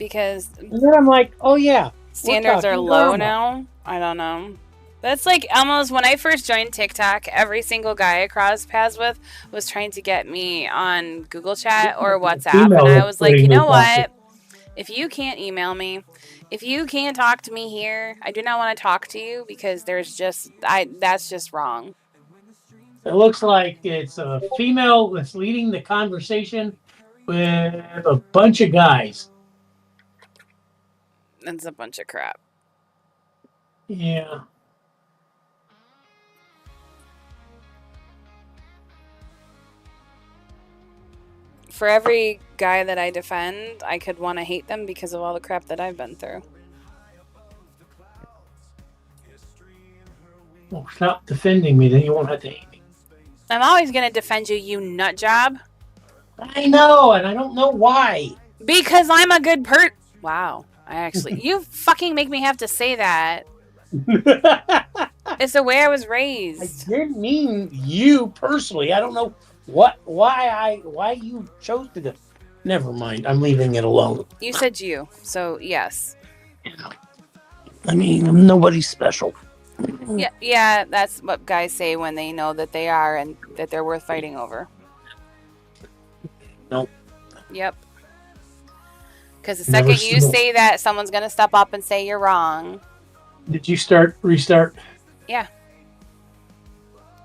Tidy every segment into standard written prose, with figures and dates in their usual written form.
because And then I'm like, oh yeah, standards are low now. I don't know. That's like almost when I first joined TikTok, every single guy I crossed paths with was trying to get me on Google Chat or WhatsApp. And I was like, you know what? If you can't email me, if you can't talk to me here, I do not want to talk to you because that's just wrong. It looks like it's a female that's leading the conversation with a bunch of guys. It's a bunch of crap. Yeah. For every guy that I defend, I could want to hate them because of all the crap that I've been through. Well, stop defending me, then you won't have to hate me. I'm always going to defend you, you nut job. I know, and I don't know why. Because I'm a good Wow. You fucking make me have to say that. It's the way I was raised. I didn't mean you personally. I don't know why you chose to. Never mind. I'm leaving it alone. You said you, so yes. I mean, I'm nobody special. Yeah, that's what guys say when they know that they are and that they're worth fighting over. Nope. Yep. Because the second you say that, someone's going to step up and say you're wrong. Did you restart? Yeah.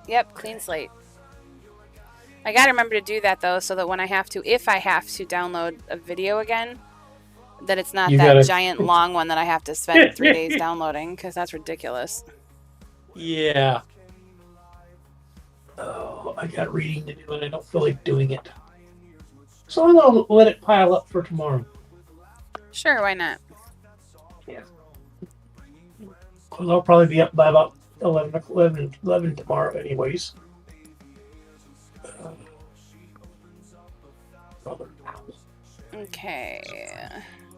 Yep, clean slate. I got to remember to do that, though, so that when if I have to download a video again, that it's not giant long one that I have to spend 3 days downloading, because that's ridiculous. Yeah. Oh, I got reading to do and I don't feel like doing it. So I'm going to let it pile up for tomorrow. Sure, why not? Yeah. Because I'll probably be up by about 11 tomorrow anyways. Okay.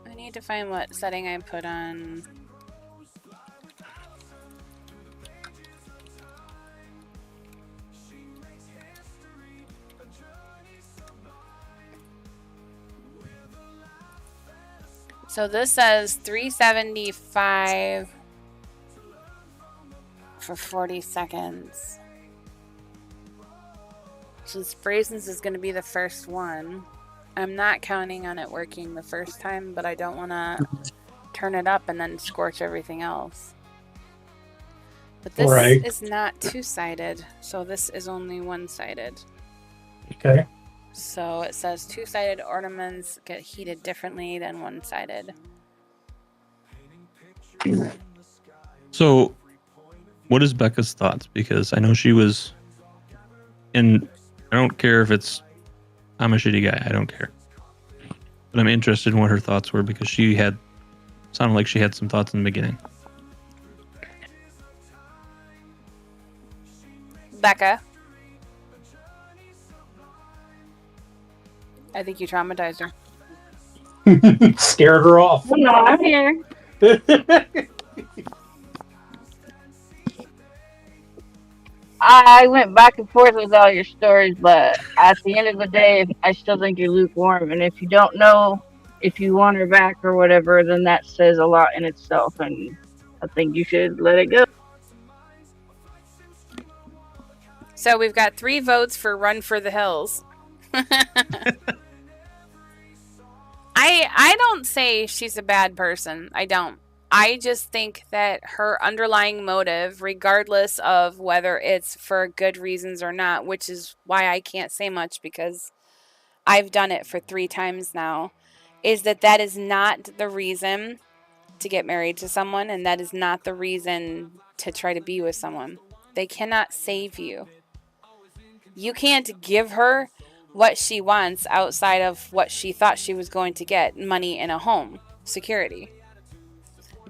I need to find what setting I put on. So this says $3.75 for 40 seconds. Since Phrases is going to be the first one, I'm not counting on it working the first time, but I don't want to turn it up and then scorch everything else. But this is not two-sided, so this is only one-sided. Okay. So it says two-sided ornaments get heated differently than one-sided. So, what is Becca's thoughts? Because I know she was in. I don't care if I'm a shitty guy. I don't care. But I'm interested in what her thoughts were because sounded like she had some thoughts in the beginning. Becca. I think you traumatized her. Scared her off. No, I'm here. I went back and forth with all your stories, but at the end of the day, I still think you're lukewarm. And if you don't know if you want her back or whatever, then that says a lot in itself. And I think you should let it go. So we've got 3 votes for Run for the Hills. I don't say she's a bad person. I don't. I just think that her underlying motive, regardless of whether it's for good reasons or not, which is why I can't say much because I've done it for 3 times now, is that is not the reason to get married to someone, and that is not the reason to try to be with someone. They cannot save you. You can't give her what she wants outside of what she thought she was going to get, money and a home, security.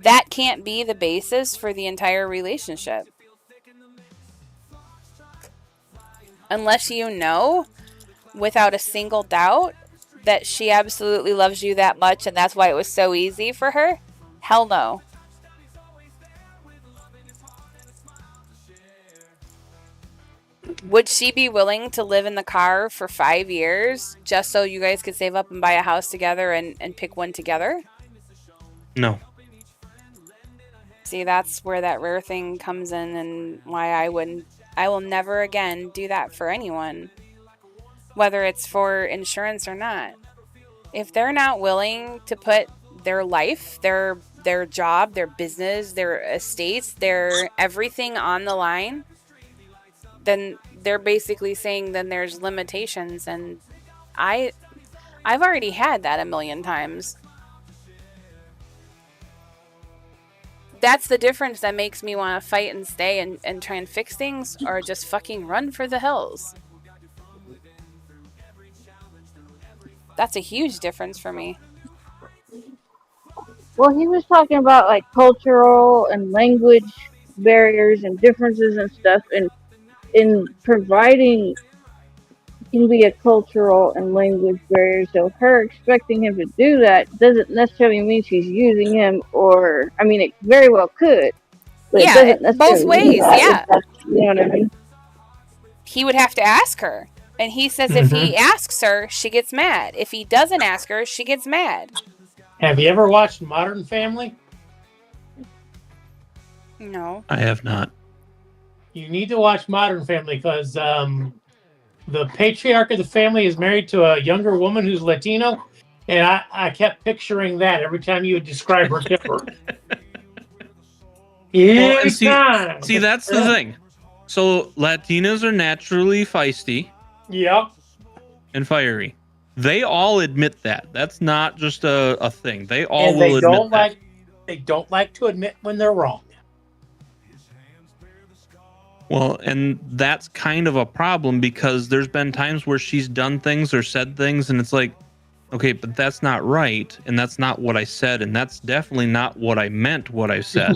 That can't be the basis for the entire relationship. Unless you know, without a single doubt, that she absolutely loves you that much and that's why it was so easy for her, hell no. Would she be willing to live in the car for 5 years just so you guys could save up and buy a house together and pick one together? No. See, that's where that rare thing comes in, and why I will never again do that for anyone, whether it's for insurance or not. If they're not willing to put their life, their job, their business, their estates, their everything on the line, then they're basically saying then there's limitations, and I've already had that a million times. That's the difference that makes me want to fight and stay and try and fix things, or just fucking run for the hills. That's a huge difference for me. Well, he was talking about like cultural and language barriers and differences and stuff, and in providing can be a cultural and language barrier. So her expecting him to do that doesn't necessarily mean she's using him, or I mean, it very well could, but Yeah, it doesn't necessarily both ways, yeah. You know what I mean? He would have to ask her. And he says if he asks her, she gets mad. If he doesn't ask her, she gets mad. Have you ever watched Modern Family? No. I have not. You need to watch Modern Family because the patriarch of the family is married to a younger woman who's Latino, and I kept picturing that every time you would describe her to her. Well, See, that's the thing. So Latinas are naturally feisty. Yep. And fiery. They all admit that. That's not just a thing. They all and will they admit don't that. they don't like to admit when they're wrong. Well, and that's kind of a problem because there's been times where she's done things or said things and it's like, okay, but that's not right, and that's not what I said, and that's definitely not what I meant what I said.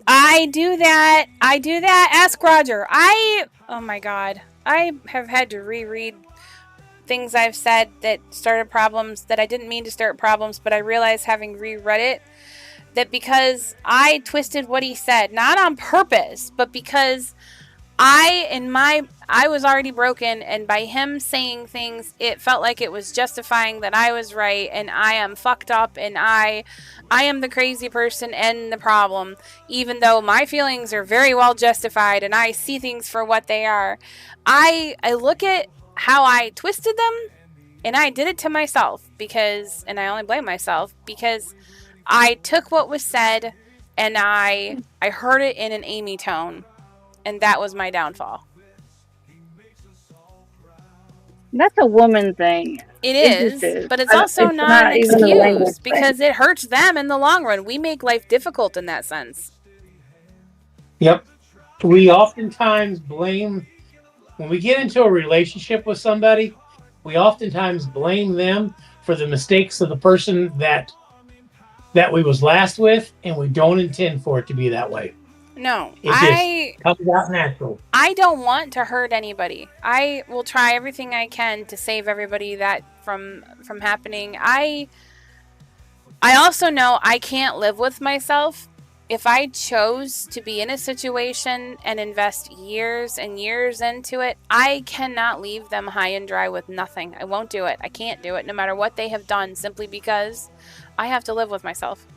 I do that. I do that. Ask Roger. Oh my god. I have had to reread things I've said that started problems that I didn't mean to start problems, but I realized having reread it that because I twisted what he said, not on purpose, but because I was already broken, and by him saying things, it felt like it was justifying that I was right and I am fucked up and I am the crazy person and the problem, even though my feelings are very well justified and I see things for what they are. I look at how I twisted them, and I did it to myself and I only blame myself because I took what was said and I heard it in an Amy tone, and that was my downfall. That's a woman thing. It is, but it's also not an excuse because it hurts them in the long run. We make life difficult in that sense. Yep. We oftentimes blame, when we get into a relationship with somebody, we oftentimes blame them for the mistakes of the person that we was last with, and we don't intend for it to be that way. No, it just comes out natural. I don't want to hurt anybody. I will try everything I can to save everybody that from happening. I also know I can't live with myself. If I chose to be in a situation and invest years and years into it, I cannot leave them high and dry with nothing. I won't do it. I can't do it no matter what they have done, simply because I have to live with myself.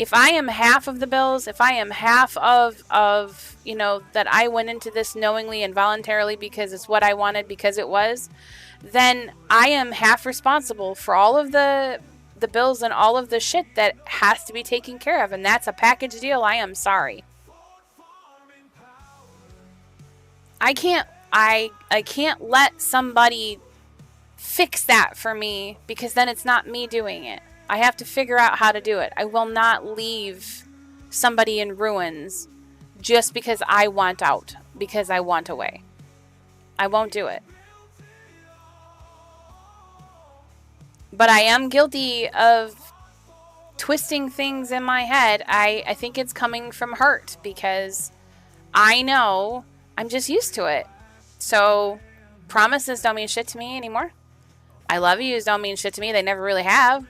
If I am half of the bills, if I am half of that I went into this knowingly and voluntarily because it's what I wanted, because it was, then I am half responsible for all of the bills and all of the shit that has to be taken care of, and that's a package deal. I am sorry. I can't let somebody fix that for me, because then it's not me doing it. I have to figure out how to do it. I will not leave somebody in ruins just because I want out, because I want away. I won't do it. But I am guilty of twisting things in my head. I think it's coming from hurt, because I know I'm just used to it. So promises don't mean shit to me anymore. I love yous don't mean shit to me. They never really have.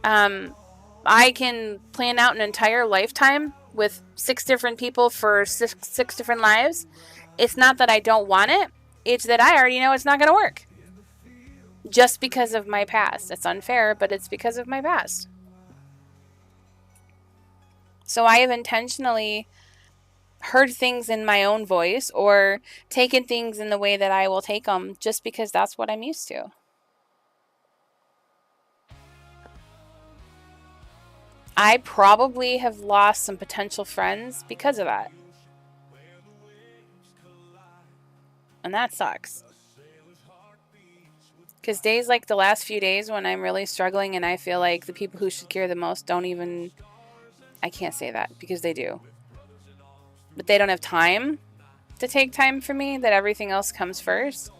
I can plan out an entire lifetime with 6 different people for six different lives. It's not that I don't want it. It's that I already know it's not going to work. Just because of my past. It's unfair, but it's because of my past. So I have intentionally heard things in my own voice or taken things in the way that I will take them just because that's what I'm used to. I probably have lost some potential friends because of that. And that sucks. Because days like the last few days when I'm really struggling and I feel like the people who should care the most don't even... I can't say that because they do. But they don't have time to take time for me, that everything else comes first.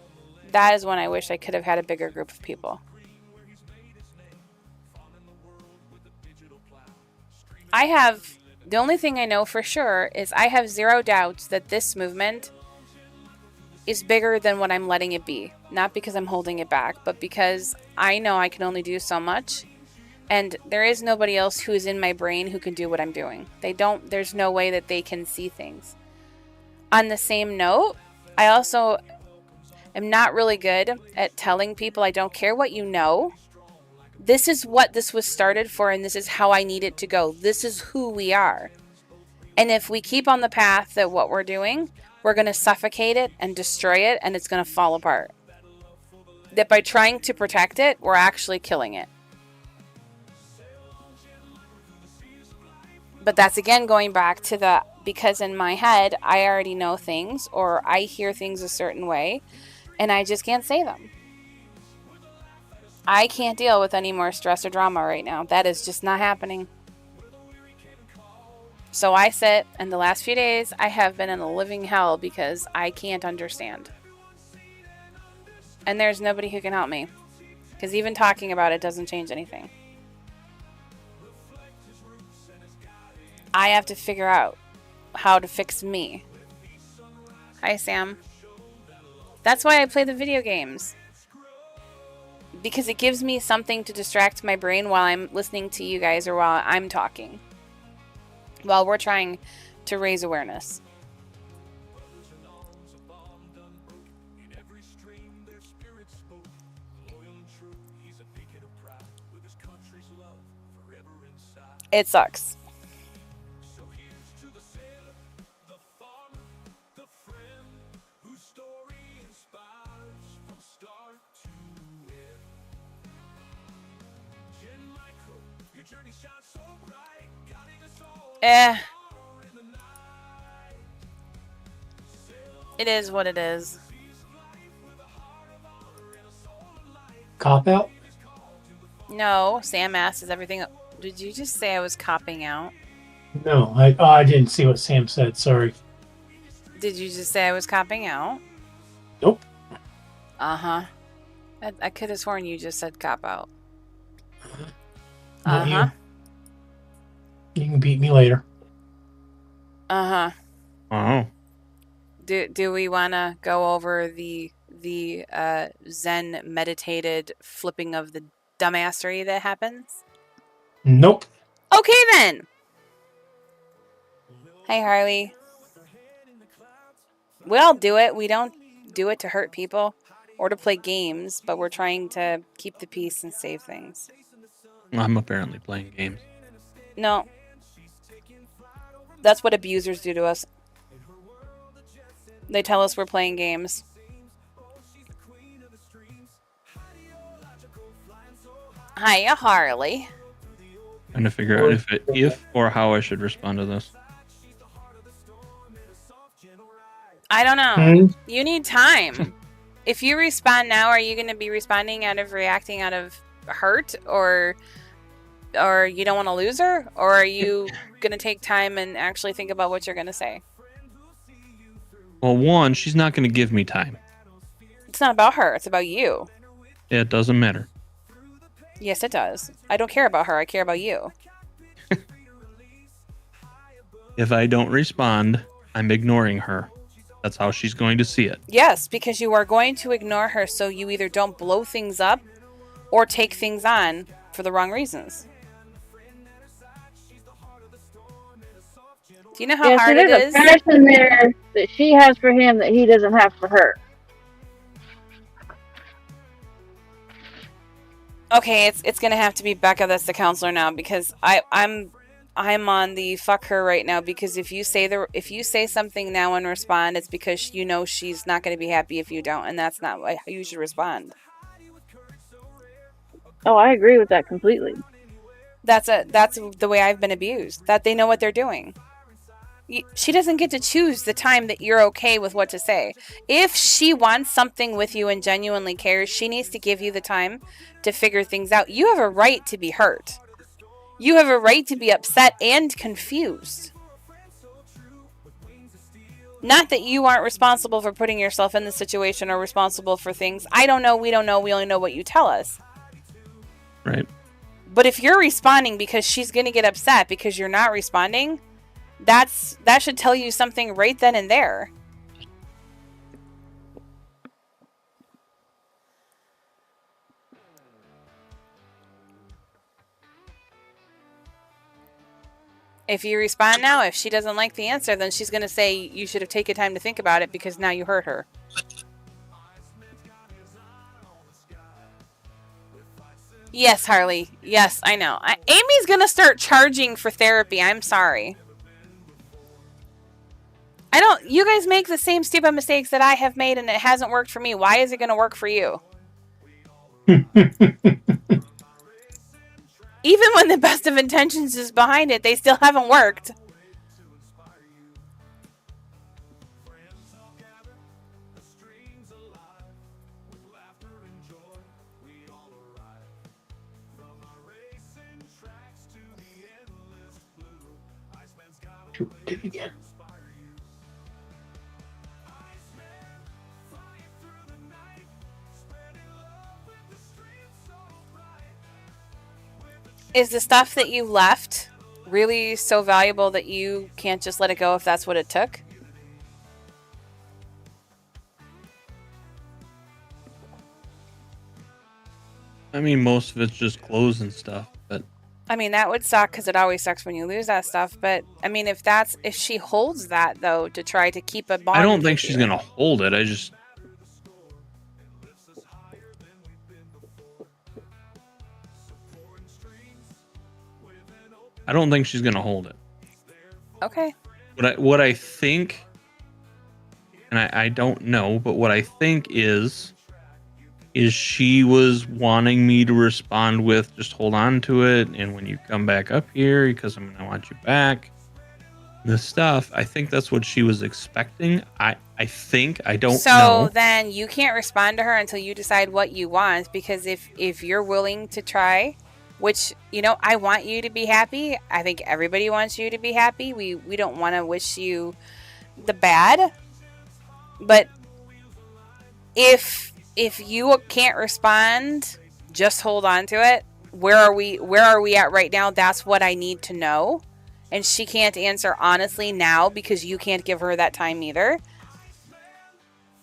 That is when I wish I could have had a bigger group of people. The only thing I know for sure is I have zero doubts that this movement is bigger than what I'm letting it be. Not because I'm holding it back, but because I know I can only do so much. And there is nobody else who is in my brain who can do what I'm doing. There's no way that they can see things. On the same note, I also am not really good at telling people I don't care what you know. This is what this was started for, and this is how I need it to go. This is who we are. And if we keep on the path that what we're doing, we're going to suffocate it and destroy it, and it's going to fall apart. That by trying to protect it, we're actually killing it. But that's again going back to because in my head, I already know things, or I hear things a certain way, and I just can't say them. I can't deal with any more stress or drama right now. That is just not happening. So I sit, and the last few days, I have been in a living hell because I can't understand. And there's nobody who can help me. Because even talking about it doesn't change anything. I have to figure out how to fix me. Hi, Sam. That's why I play the video games. Because it gives me something to distract my brain while I'm listening to you guys or while I'm talking. While we're trying to raise awareness. It sucks. It is what it is. Cop out? No, Sam asked, is everything... Did you just say I was copping out? No, I didn't see what Sam said. Sorry. Did you just say I was copping out? Nope. Uh-huh. I could have sworn you just said cop out. Not Uh-huh. You can beat me later. Uh-huh. Oh. Do we want to go over the Zen meditated flipping of the dumbassery that happens? Nope. Okay, then. Hey, Harley. We all do it. We don't do it to hurt people or to play games, but we're trying to keep the peace and save things. I'm apparently playing games. No. That's what abusers do to us. They tell us we're playing games. Hiya, Harley. Trying to figure out if or how I should respond to this. I don't know. You need time. If you respond now, are you going to be responding out of reacting out of hurt or you don't want to lose her? Or are you going to take time and actually think about what you're going to say? Well, one, she's not going to give me time. It's not about her. It's about you. It doesn't matter. Yes, it does. I don't care about her. I care about you. If I don't respond, I'm ignoring her. That's how she's going to see it. Yes, because you are going to ignore her so you either don't blow things up or take things on for the wrong reasons. Do you know how hard it is? There's a passion there that she has for him that he doesn't have for her. Okay, it's gonna have to be Becca that's the counselor now because I'm on the fuck her right now, because if you say something now and respond, it's because you know she's not going to be happy if you don't, and that's not how you should respond. Oh, I agree with that completely. That's the way I've been abused. That they know what they're doing. She doesn't get to choose the time that you're okay with what to say. If she wants something with you and genuinely cares, she needs to give you the time to figure things out. You have a right to be hurt. You have a right to be upset and confused. Not that you aren't responsible for putting yourself in the situation or responsible for things. I don't know, we don't know, we only know what you tell us. Right. But if you're responding because she's going to get upset because you're not responding, that should tell you something right then and there. If you respond now, if she doesn't like the answer, then she's going to say you should have taken time to think about it because now you hurt her. Yes, Harley. Yes, I know. Amy's going to start charging for therapy. I'm sorry. You guys make the same stupid mistakes that I have made and it hasn't worked for me. Why is it going to work for you? Even when the best of intentions is behind it, they still haven't worked. Did it again. Is the stuff that you left really so valuable that you can't just let it go if that's what it took? I mean, most of it's just clothes and stuff, but I mean, that would suck because it always sucks when you lose that stuff. But I mean, if she holds that though to try to keep a bond, I don't think she's gonna hold it. I don't think she's gonna hold it. Okay. What I think, and I don't know, but what I think is she was wanting me to respond with just hold on to it, and when you come back up here, because I'm gonna want you back. This stuff, I think that's what she was expecting. I think, I don't know. So then you can't respond to her until you decide what you want, because if you're willing to try, which, I want you to be happy. I think everybody wants you to be happy. We don't want to wish you the bad. But if you can't respond, just hold on to it. Where are we at right now? That's what I need to know. And she can't answer honestly now because you can't give her that time either.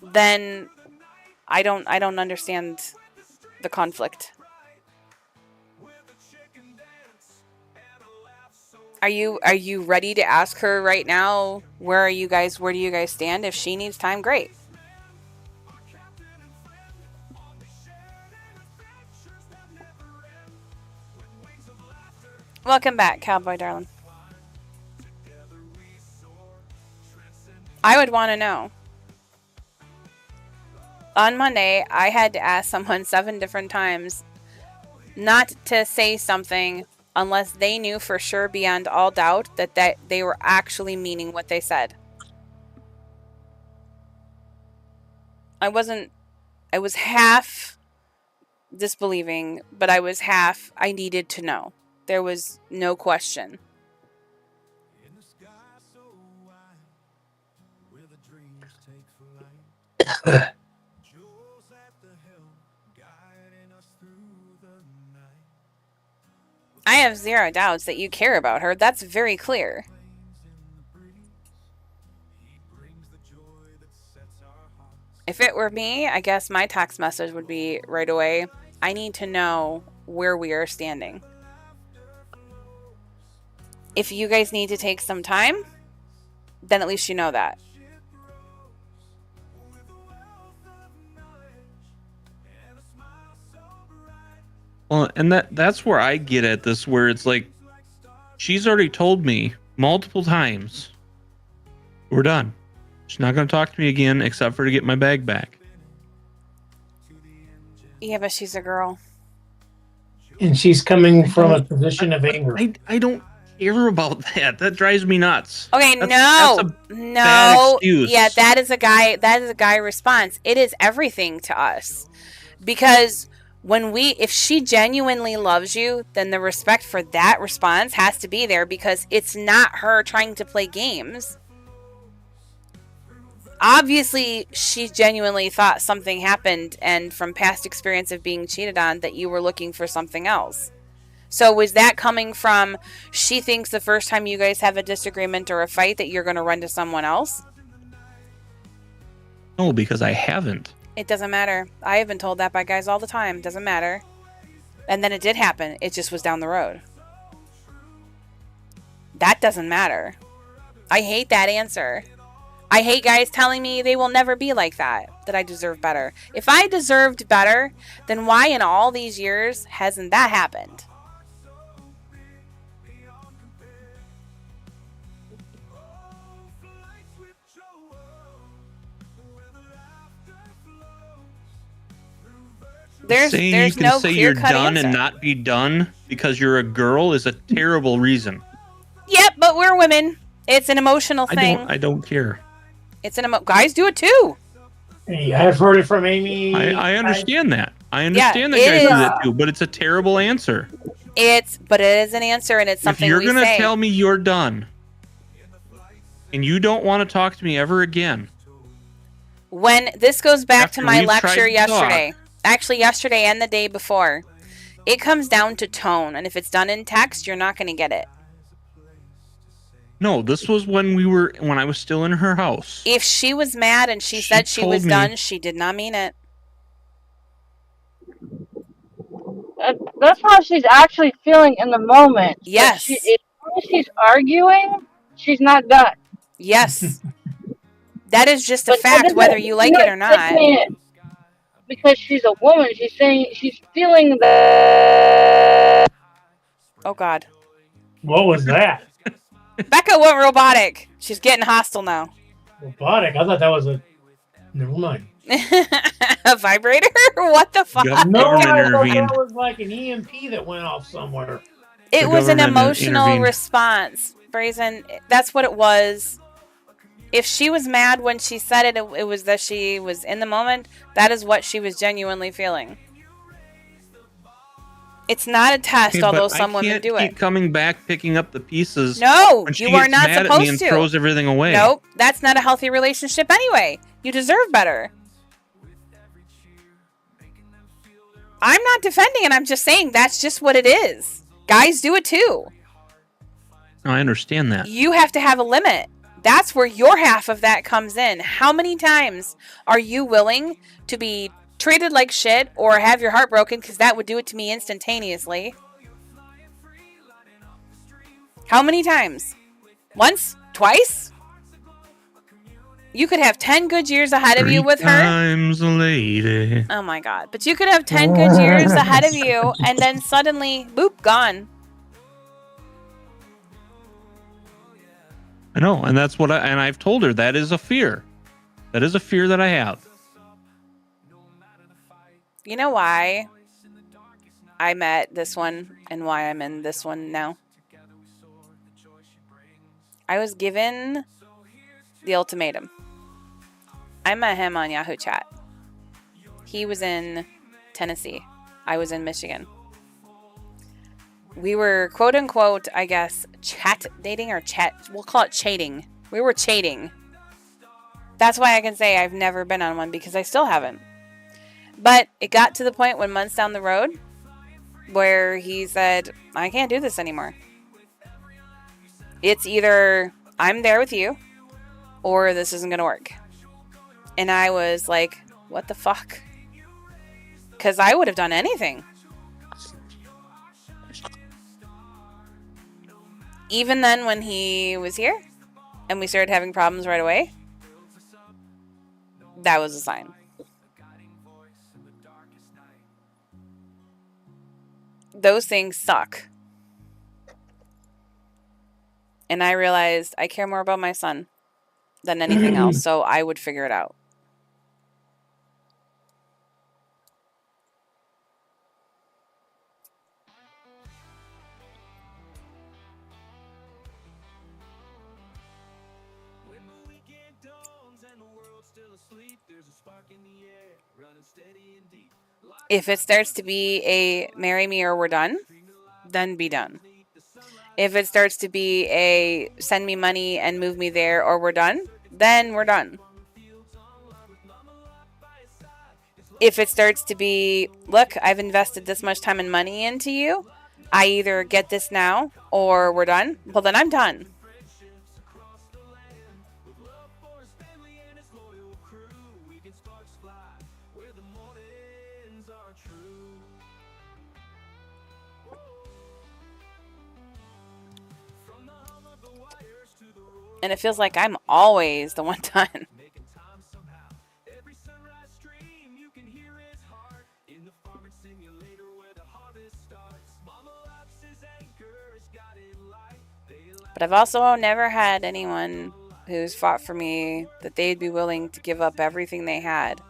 Then I don't understand the conflict. Are you ready to ask her right now? Where do you guys stand? If she needs time, great. Welcome back, Cowboy darling. I would want to know. On Monday, I had to ask someone 7 different times not to say something unless they knew for sure beyond all doubt that they were actually meaning what they said. I was half disbelieving, but I needed to know. There was no question. I have zero doubts that you care about her. That's very clear. If it were me, I guess my text message would be right away, I need to know where we are standing. If you guys need to take some time, then at least you know that. Well, and that's where I get at this, where it's like, she's already told me multiple times, we're done. She's not going to talk to me again except for to get my bag back. Yeah, but she's a girl. And she's coming from a position of anger. I don't care about that. That drives me nuts. Okay, That's a bad excuse. Yeah, that is a guy response. It is everything to us. Because if she genuinely loves you, then the respect for that response has to be there, because it's not her trying to play games. Obviously, she genuinely thought something happened, and from past experience of being cheated on, that you were looking for something else. So was that coming from, she thinks the first time you guys have a disagreement or a fight that you're going to run to someone else? No, because I haven't. It doesn't matter. I have been told that by guys all the time. Doesn't matter. And then it did happen. It just was down the road. That doesn't matter. I hate that answer. I hate guys telling me they will never be like that I deserve better. If I deserved better, then why in all these years hasn't that happened? There's you can no say you're clear-cut done answer. and not be done because you're a girl is a terrible reason. Yep, but we're women. It's an emotional thing. I don't care. It's guys do it too. Hey, I've heard it from Amy. I understand that. I understand that guys do that too, but it's a terrible answer. But it is an answer, and it's something if you're we gonna say. tell me you're done and you don't want to talk to me ever again. When this goes back After to my we've lecture tried to yesterday, actually yesterday and the day before, it comes down to tone, and if it's done in text, you're not going to get it. No, this was when I was still in her house. If she was mad and she said she was done, she did not mean it. That's how she's actually feeling in the moment. Yes. As long as she's arguing, she's not done. Yes. That is just a fact, whether you like it or not. Because she's a woman, she's saying she's feeling that. Oh God. What was that? Becca went robotic. She's getting hostile now. Robotic? I thought that was a. Never mind. A vibrator? What the fuck? No, I thought intervened. that was like an EMP that went off somewhere. It was an emotional intervened. response, Brazen. That's what it was. If she was mad when she said it, it was that she was in the moment. That is what she was genuinely feeling. It's not a test, although some women do it. Keep coming back, picking up the pieces. No, when she you are gets not mad at me supposed and to. throws everything away. Nope, that's not a healthy relationship anyway. You deserve better. I'm not defending it. I'm just saying that's just what it is. Guys do it too. No, I understand that. You have to have a limit. That's where your half of that comes in. How many times are you willing to be treated like shit or have your heart broken, because that would do it to me instantaneously? How many times? Once? Twice? You could have 10 good years ahead of you with her. Times a lady. Oh my God. But you could have 10 good years ahead of you, and then suddenly, boop, gone. I know, and that's what I've told her that is a fear. That is a fear that I have. You know why I met this one and why I'm in this one now? I was given the ultimatum. I met him on Yahoo Chat. He was in Tennessee. I was in Michigan. We were, quote unquote, I guess, chat dating or chat. We'll call it chating. We were chating. That's why I can say I've never been on one, because I still haven't. But it got to the point when months down the road where he said, I can't do this anymore. It's either I'm there with you or this isn't going to work. And I was like, what the fuck? Because I would have done anything. Even then, when he was here and we started having problems right away, that was a sign. Those things suck. And I realized I care more about my son than anything else, so I would figure it out. If it starts to be a marry me or we're done, then be done. If it starts to be a send me money and move me there or we're done, then we're done. If it starts to be, look, I've invested this much time and money into you, I either get this now or we're done, well, then I'm done. And it feels like I'm always the one done. But I've also never had anyone who's fought for me that they'd be willing to give up everything they had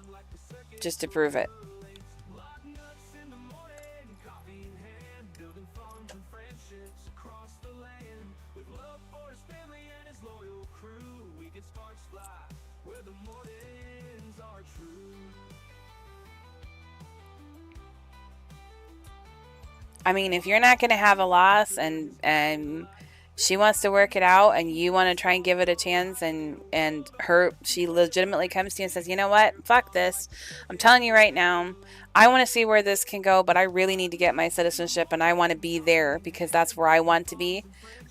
just to prove it. I mean, if you're not going to have a loss and she wants to work it out and you want to try and give it a chance and she legitimately comes to you and says, you know what, fuck this, I'm telling you right now, I want to see where this can go, but I really need to get my citizenship and I want to be there because that's where I want to be,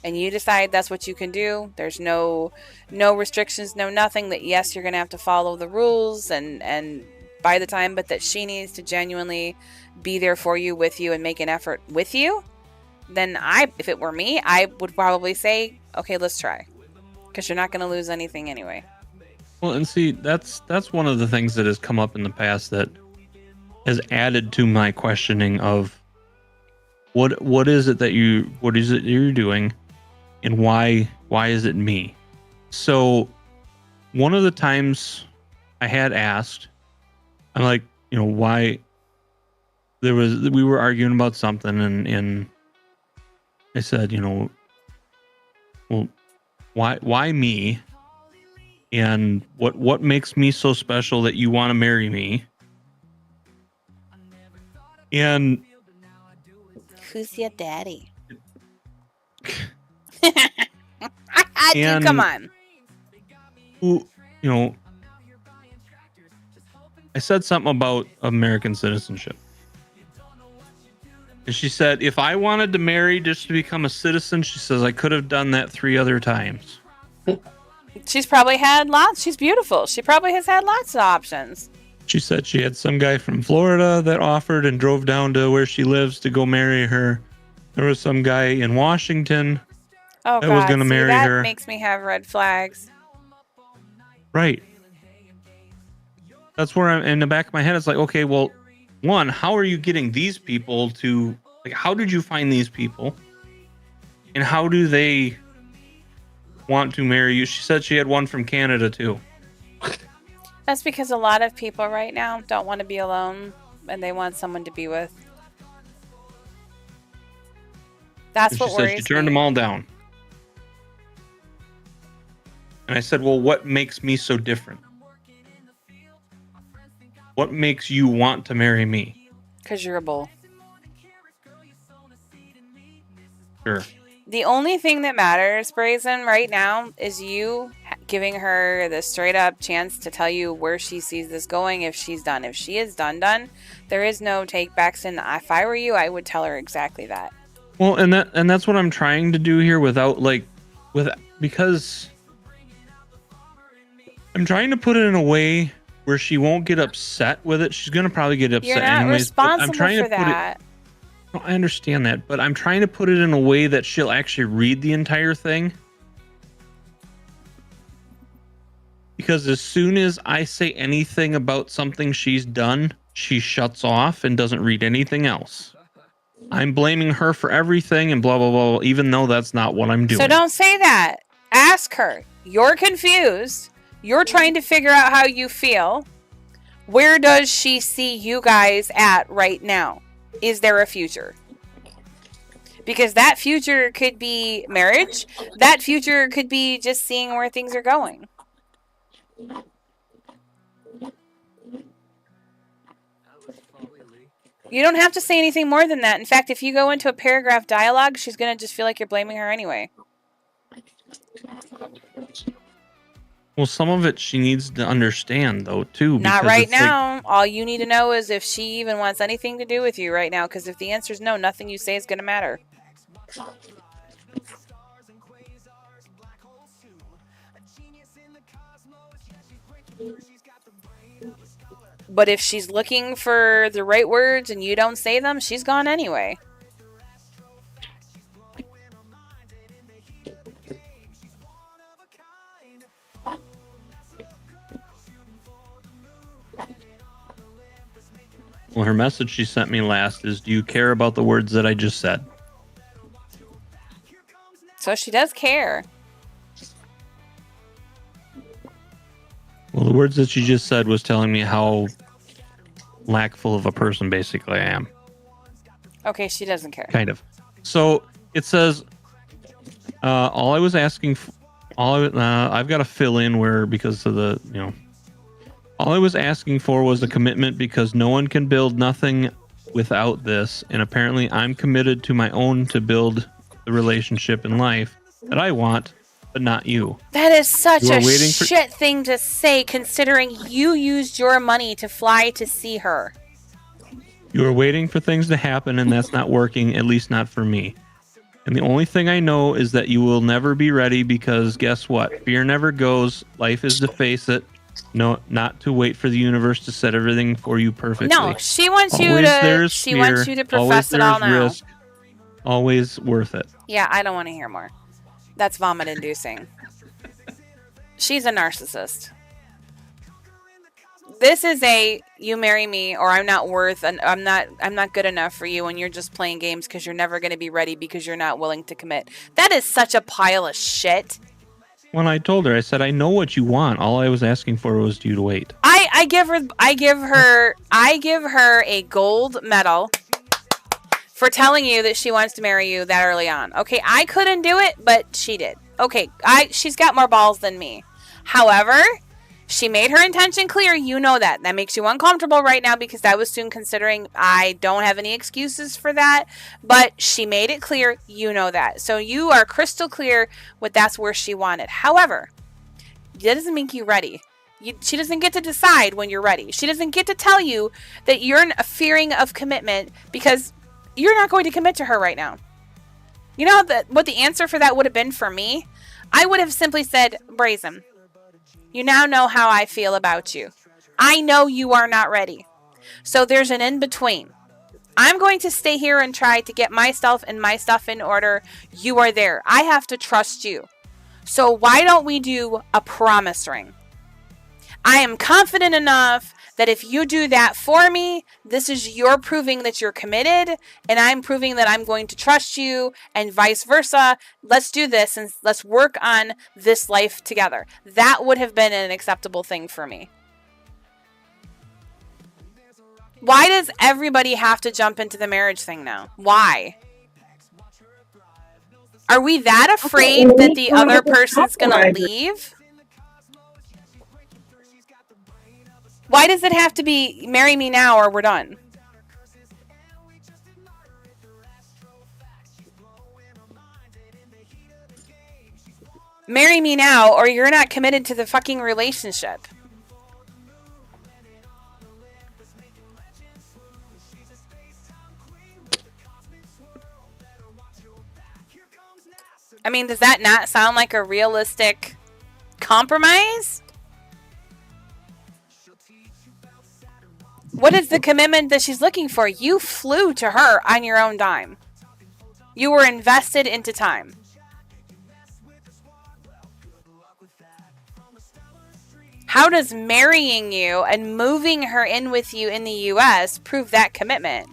and you decide that's what you can do, there's no restrictions, no nothing, that yes, you're going to have to follow the rules and by the time, but that she needs to genuinely be there for you, with you, and make an effort with you, then if it were me, I would probably say, okay, let's try, because you're not going to lose anything anyway. Well, and see, that's one of the things that has come up in the past that has added to my questioning of what is it you're doing, and why is it me? So one of the times I had asked, I'm like, why we were arguing about something, and I said, well, why me? And what makes me so special that you want to marry me? And who's your daddy? Dude, come on. Who, I said something about American citizenship. And she said, if I wanted to marry just to become a citizen, she says, I could have done that 3 other times. She's probably had lots. She's beautiful. She probably has had lots of options. She said she had some guy from Florida that offered and drove down to where she lives to go marry her. There was some guy in Washington that was going to marry her. That makes me have red flags. Right. That's where I'm in the back of my head. It's like, okay, well, one, how are you getting these people to, like, how did you find these people? And how do they want to marry you? She said she had one from Canada too. That's because a lot of people right now don't want to be alone and they want someone to be with. That's what worries me. She turned them all down. And I said, well, what makes me so different? What makes you want to marry me? Because you're a bull. Sure. The only thing that matters, Brazen, right now is you giving her the straight up chance to tell you where she sees this going if she's done. If she is done, there is no take backs. And if I were you, I would tell her exactly that. Well, and that's what I'm trying to do here because I'm trying to put it in a way where she won't get upset with it. She's going to probably get upset You're not anyways. responsible for that. No, I understand that, but I'm trying to put it in a way that she'll actually read the entire thing. Because as soon as I say anything about something she's done, she shuts off and doesn't read anything else. I'm blaming her for everything and blah, blah, blah, even though that's not what I'm doing. So don't say that. Ask her. You're confused. You're trying to figure out how you feel. Where does she see you guys at right now? Is there a future? Because that future could be marriage. That future could be just seeing where things are going. You don't have to say anything more than that. In fact, if you go into a paragraph dialogue, she's going to just feel like you're blaming her anyway. Well, some of it she needs to understand, though, too. Not right now. All you need to know is if she even wants anything to do with you right now. Because if the answer is no, nothing you say is going to matter. But if she's looking for the right words and you don't say them, she's gone anyway. Well, her message she sent me last is, do you care about the words that I just said? So she does care. Well, the words that she just said was telling me how lackful of a person basically I am. Okay, she doesn't care. Kind of. So it says, all I was asking, I've got to fill in where, because of the, all I was asking for was a commitment because no one can build nothing without this. And apparently I'm committed to my own to build the relationship in life that I want, but not you. That is such a shit thing to say, considering you used your money to fly to see her. You are waiting for things to happen, and that's not working, at least not for me. And the only thing I know is that you will never be ready because guess what? Fear never goes. Life is to face it. No, not to wait for the universe to set everything for you perfectly. No, she wants you to profess it all now. Risk, always worth it. Yeah, I don't want to hear more. That's vomit-inducing. She's a narcissist. This is you marry me or I'm not worth and I'm not good enough for you and you're just playing games because you're never going to be ready because you're not willing to commit. That is such a pile of shit. When I told her, I said, I know what you want. All I was asking for was you to wait. I give her a gold medal for telling you that she wants to marry you that early on. Okay, I couldn't do it, but she did. Okay, she's got more balls than me. However, she made her intention clear. You know that. That makes you uncomfortable right now because I was soon considering I don't have any excuses for that. But she made it clear. You know that. So you are crystal clear with that's where she wanted. However, that doesn't make you ready. She doesn't get to decide when you're ready. She doesn't get to tell you that you're fearing of commitment because you're not going to commit to her right now. You know what the answer for that would have been for me? I would have simply said, Brazen, you now know how I feel about you. I know you are not ready. So there's an in-between. I'm going to stay here and try to get myself and my stuff in order. You are there. I have to trust you. So why don't we do a promise ring? I am confident enough that if you do that for me, this is your proving that you're committed, and I'm proving that I'm going to trust you, and vice versa. Let's do this, and let's work on this life together. That would have been an acceptable thing for me. Why does everybody have to jump into the marriage thing now? Why? Are we that afraid that the other person's going to leave? Why does it have to be marry me now or we're done? Marry me now or you're not committed to the fucking relationship. I mean, does that not sound like a realistic compromise? What is the commitment that she's looking for? You flew to her on your own dime. You were invested into time. How does marrying you and moving her in with you in the U.S. prove that commitment?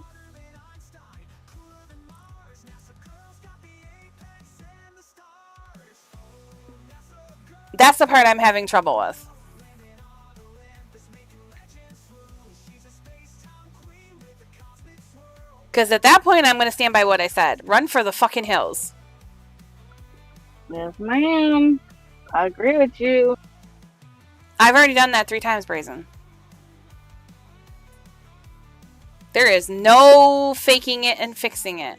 That's the part I'm having trouble with. Because at that point, I'm going to stand by what I said. Run for the fucking hills. Yes, ma'am. I agree with you. I've already done that 3 times, Brazen. There is no faking it and fixing it.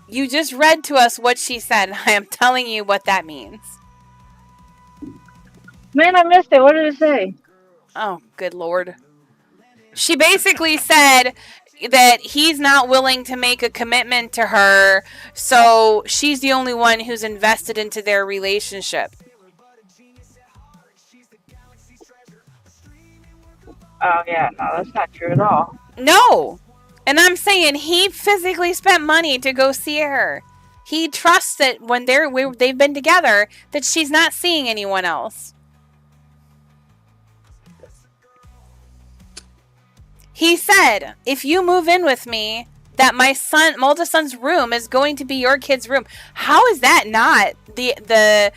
You just read to us what she said. I am telling you what that means. Man, I missed it. What did it say? Oh, good lord. She basically said that he's not willing to make a commitment to her, so she's the only one who's invested into their relationship. Oh, yeah, no, that's not true at all. No. And I'm saying he physically spent money to go see her. He trusts that when they've been together that she's not seeing anyone else. He said, if you move in with me, that my oldest son's room is going to be your kid's room. How is that not the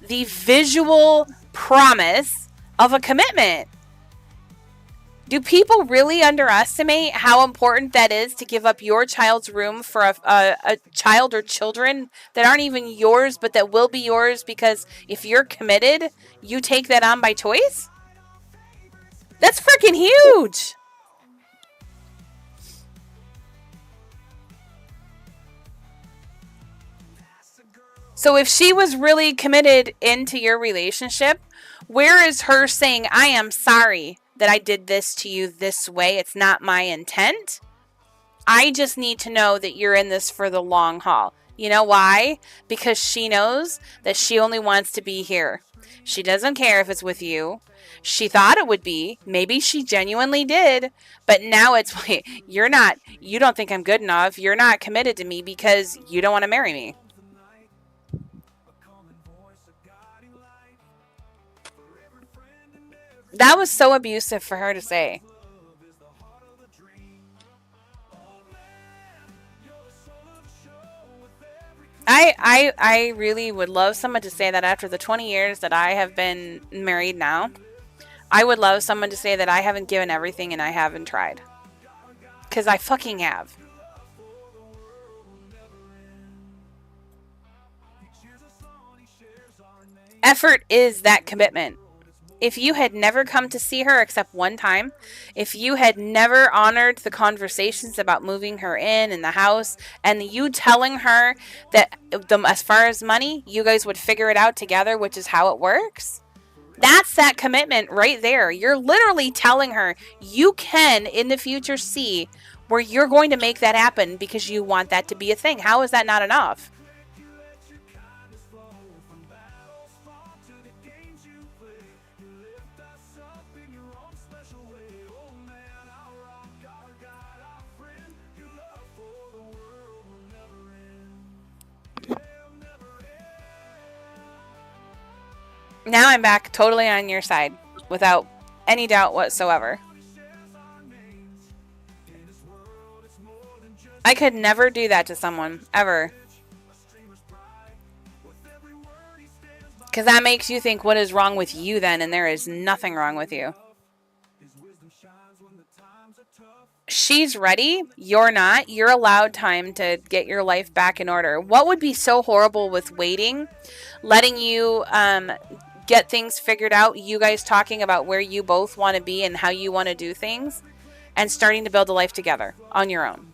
visual promise of a commitment? Do people really underestimate how important that is to give up your child's room for a child or children that aren't even yours, but that will be yours because if you're committed, you take that on by choice? That's freaking huge. So if she was really committed into your relationship, where is her saying, I am sorry that I did this to you this way? It's not my intent. I just need to know that you're in this for the long haul. You know why? Because she knows that she only wants to be here. She doesn't care if it's with you. She thought it would be. Maybe she genuinely did. But now it's, you don't think I'm good enough. You're not committed to me because you don't want to marry me. That was so abusive for her to say. I really would love someone to say that after the 20 years that I have been married now. I would love someone to say that I haven't given everything and I haven't tried. Because I fucking have. Effort is that commitment. If you had never come to see her except one time, if you had never honored the conversations about moving her in the house, and you telling her that as far as money, you guys would figure it out together, which is how it works, that's that commitment right there. You're literally telling her you can, in the future, see where you're going to make that happen because you want that to be a thing. How is that not enough? Now I'm back totally on your side without any doubt whatsoever. I could never do that to someone, ever. Because that makes you think, what is wrong with you then? And there is nothing wrong with you. She's ready. You're not. You're allowed time to get your life back in order. What would be so horrible with waiting, letting you get things figured out, you guys talking about where you both want to be and how you want to do things, and starting to build a life together on your own?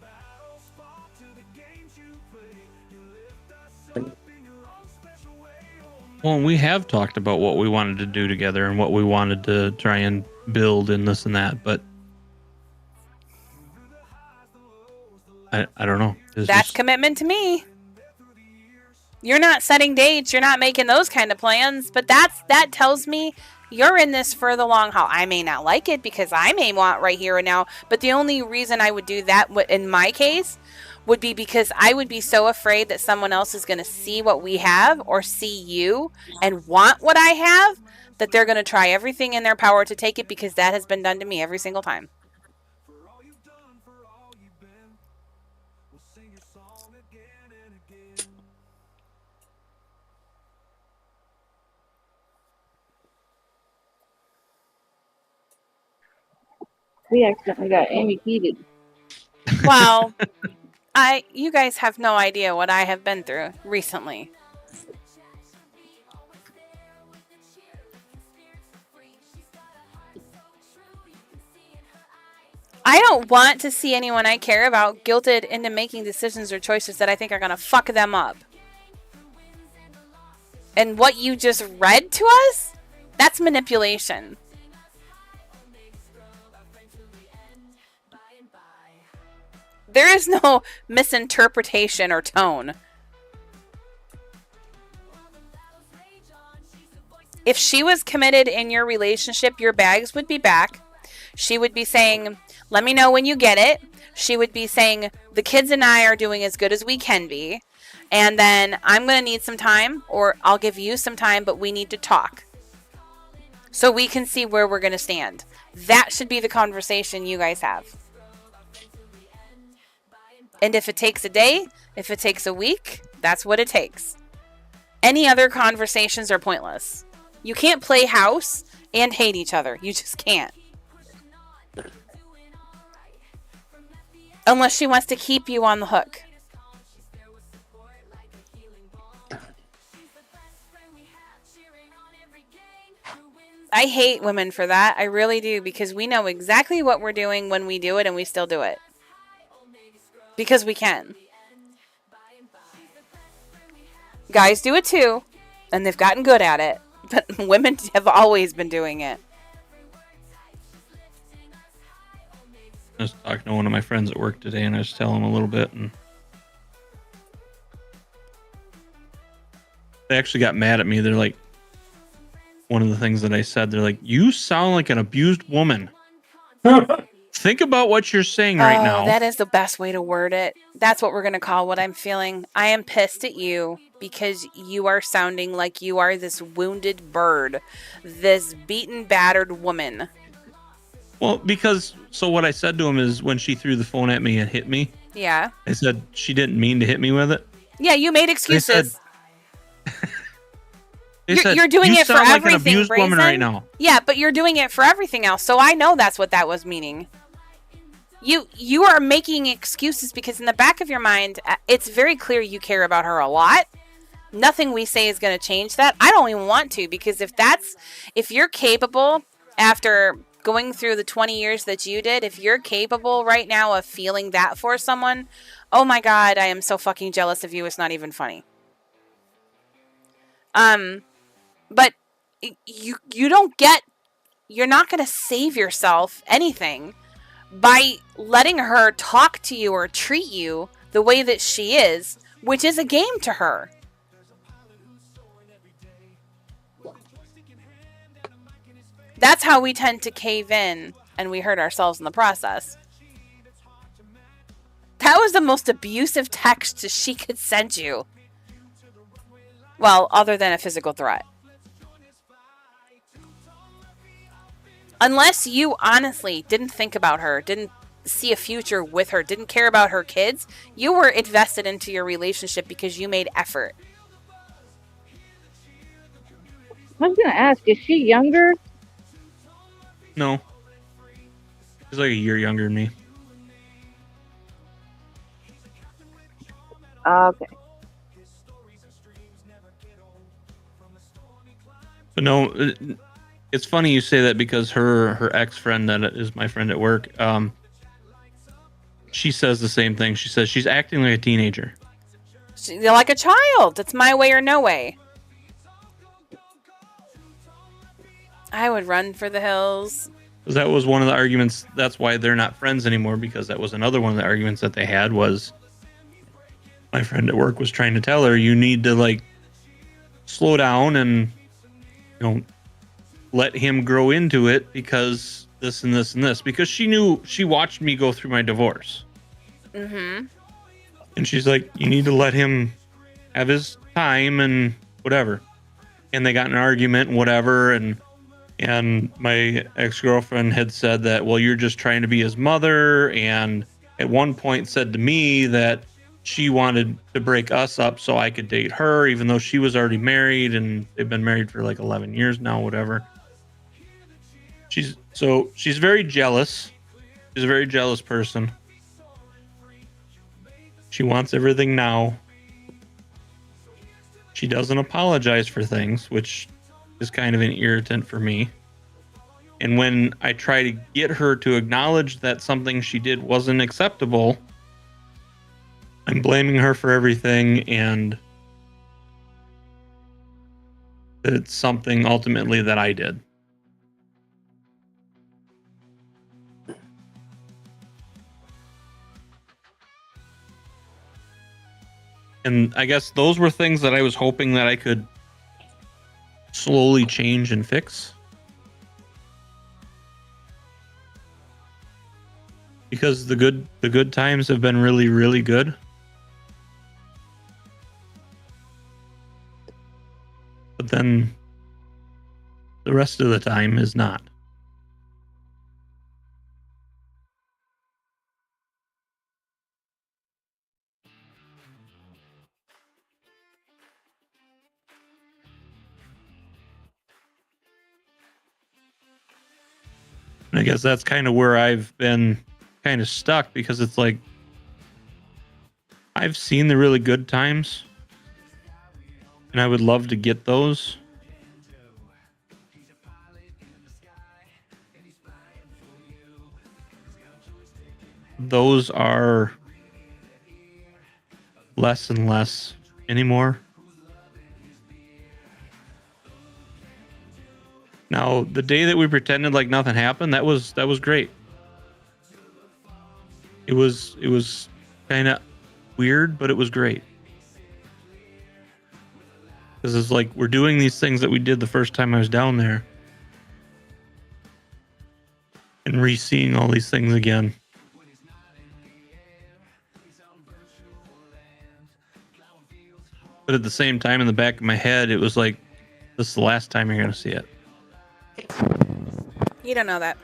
Well, we have talked about what we wanted to do together and what we wanted to try and build and this and that, but I don't know. That's commitment to me. You're not setting dates. You're not making those kind of plans. But that tells me you're in this for the long haul. I may not like it because I may want right here and now. But the only reason I would do that in my case would be because I would be so afraid that someone else is going to see what we have or see you and want what I have, that they're going to try everything in their power to take it, because that has been done to me every single time. We accidentally got Amy heated. Well, you guys have no idea what I have been through recently. I don't want to see anyone I care about guilted into making decisions or choices that I think are going to fuck them up. And what you just read to us? That's manipulation. There is no misinterpretation or tone. If she was committed in your relationship, your bags would be back. She would be saying, let me know when you get it. She would be saying, the kids and I are doing as good as we can be. And then I'm going to need some time, or I'll give you some time, but we need to talk. So we can see where we're going to stand. That should be the conversation you guys have. And if it takes a day, if it takes a week, that's what it takes. Any other conversations are pointless. You can't play house and hate each other. You just can't. Unless she wants to keep you on the hook. I hate women for that. I really do, because we know exactly what we're doing when we do it, and we still do it. Because we can. Guys do it too, and they've gotten good at it. But women have always been doing it. I was talking to one of my friends at work today, and I was telling him a little bit, and they actually got mad at me. They're like, one of the things that I said, they're like, you sound like an abused woman. Think about what you're saying right now. That is the best way to word it. That's what we're going to call what I'm feeling. I am pissed at you because you are sounding like you are this wounded bird, this beaten, battered woman. Well, because, so what I said to him is when she threw the phone at me and hit me. Yeah. I said she didn't mean to hit me with it. Yeah, you made excuses. Said, you're doing it for everything, like an abused Brazen. woman right now. Yeah, but you're doing it for everything else. So I know that's what that was meaning. You are making excuses because in the back of your mind, it's very clear you care about her a lot. Nothing we say is going to change that. I don't even want to, because if you're capable after going through the 20 years that you did, if you're capable right now of feeling that for someone, oh my God, I am so fucking jealous of you. It's not even funny. But you're not going to save yourself anything by letting her talk to you or treat you the way that she is, which is a game to her. That's how we tend to cave in, and we hurt ourselves in the process. That was the most abusive text she could send you. Well, other than a physical threat. Unless you honestly didn't think about her, didn't see a future with her, didn't care about her kids, you were invested into your relationship because you made effort. I was going to ask, is she younger? No. She's like a year younger than me. Okay. But no, it's funny you say that because her ex-friend that is my friend at work, she says the same thing. She says she's acting like a teenager. You're like a child. It's my way or no way. I would run for the hills. Because that was one of the arguments. That's why they're not friends anymore, because that was another one of the arguments that they had was my friend at work was trying to tell her, you need to like slow down and let him grow into it because this and this and this. Because she watched me go through my divorce. Mm-hmm. And she's like, you need to let him have his time and whatever. And they got in an argument and whatever. And my ex-girlfriend had said that, well, you're just trying to be his mother. And at one point said to me that she wanted to break us up so I could date her, even though she was already married and they've been married for like 11 years now, whatever. She's very jealous She's a very jealous person. She wants everything now. She doesn't apologize for things, which is kind of an irritant for me. And when I try to get her to acknowledge that something she did wasn't acceptable, I'm blaming her for everything, and it's something ultimately that I did. And I guess those were things that I was hoping that I could slowly change and fix. Because the good times have been really, really good. But then the rest of the time is not. And I guess that's kind of where I've been kind of stuck, because it's like I've seen the really good times and I would love to get those. Those are less and less anymore. Now, the day that we pretended like nothing happened, that was great. It was kind of weird, but it was great. Because it's like we're doing these things that we did the first time I was down there, and re-seeing all these things again. But at the same time, in the back of my head, it was like, this is the last time you're going to see it. You don't know that.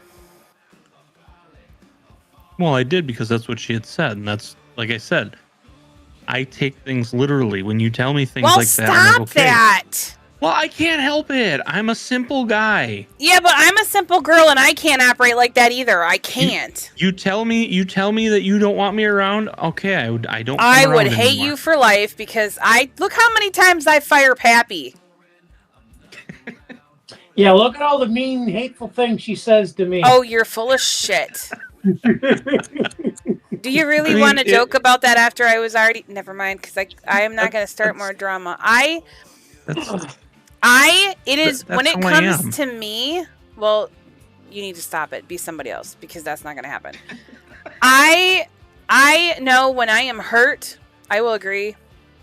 Well, I did, because that's what she had said. And that's, like I said, I take things literally. When you tell me things like that, I'm like, stop that. Well, I can't help it. I'm a simple guy. Yeah, but I'm a simple girl and I can't operate like that either. I can't. You tell me that you don't want me around. Okay, I don't. I would hate you for life, because look how many times I fire Pappy. Yeah, look at all the mean, hateful things she says to me. Oh, you're full of shit. Do you really want to joke about that after I was already... Never mind, because I am not going to start more drama. When it comes to me, well, you need to stop it. Be somebody else, because that's not going to happen. I know when I am hurt, I will agree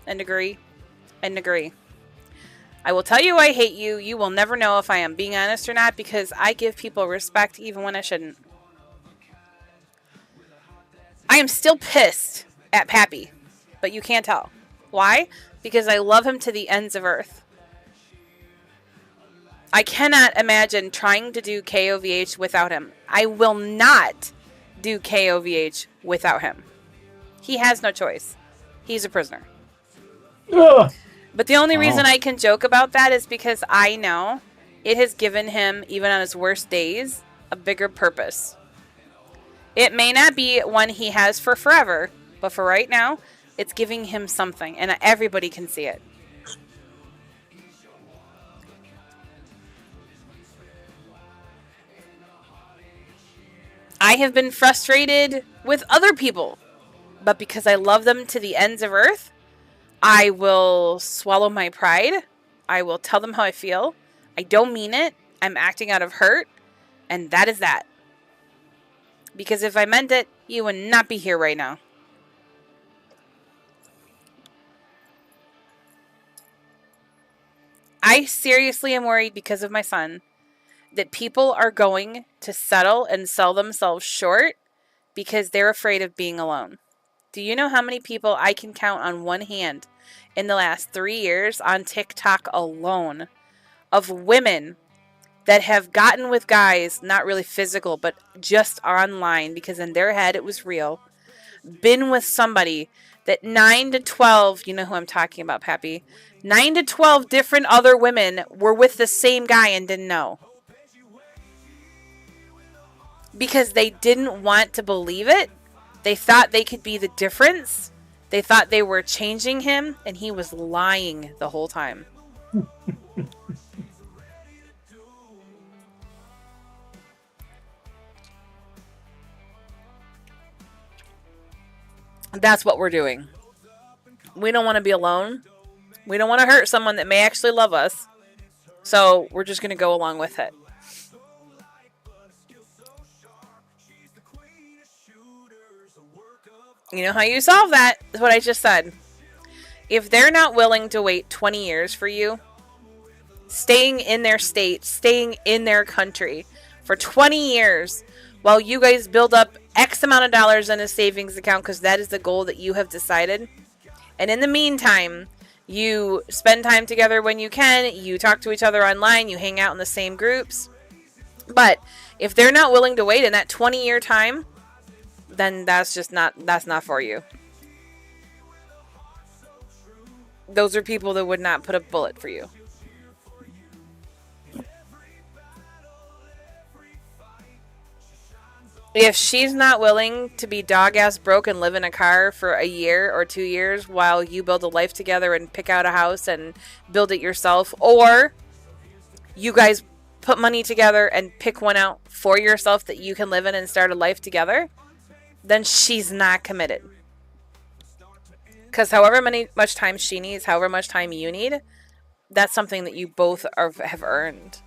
and agree and agree. I will tell you I hate you. You will never know if I am being honest or not, because I give people respect even when I shouldn't. I am still pissed at Pappy, but you can't tell. Why? Because I love him to the ends of earth. I cannot imagine trying to do KOVH without him. I will not do KOVH without him. He has no choice. He's a prisoner. Ugh. But the only reason I can joke about that is because I know it has given him, even on his worst days, a bigger purpose. It may not be one he has for forever, but for right now, it's giving him something, and everybody can see it. I have been frustrated with other people, but because I love them to the ends of earth, I will swallow my pride. I will tell them how I feel. I don't mean it. I'm acting out of hurt. And that is that. Because if I meant it, you would not be here right now. I seriously am worried because of my son that people are going to settle and sell themselves short because they're afraid of being alone. Do you know how many people I can count on one hand in the last 3 years on TikTok alone of women that have gotten with guys, not really physical, but just online, because in their head it was real, been with somebody that 9 to 12, you know who I'm talking about, Pappy, 9 to 12 different other women were with the same guy and didn't know. because they didn't want to believe it. They thought they could be the difference. They thought they were changing him, and he was lying the whole time. That's what we're doing. We don't want to be alone. We don't want to hurt someone that may actually love us. So we're just going to go along with it. You know how you solve that? Is what I just said. If they're not willing to wait 20 years for you, staying in their state, staying in their country for 20 years while you guys build up X amount of dollars in a savings account because that is the goal that you have decided. And in the meantime, you spend time together when you can, you talk to each other online, you hang out in the same groups. But if they're not willing to wait in that 20-year time, then that's not for you. Those are people that would not put a bullet for you. If she's not willing to be dog-ass broke and live in a car for a year or 2 years while you build a life together and pick out a house and build it yourself, or you guys put money together and pick one out for yourself that you can live in and start a life together, then she's not committed. Because however much time she needs, however much time you need, that's something that you both have earned.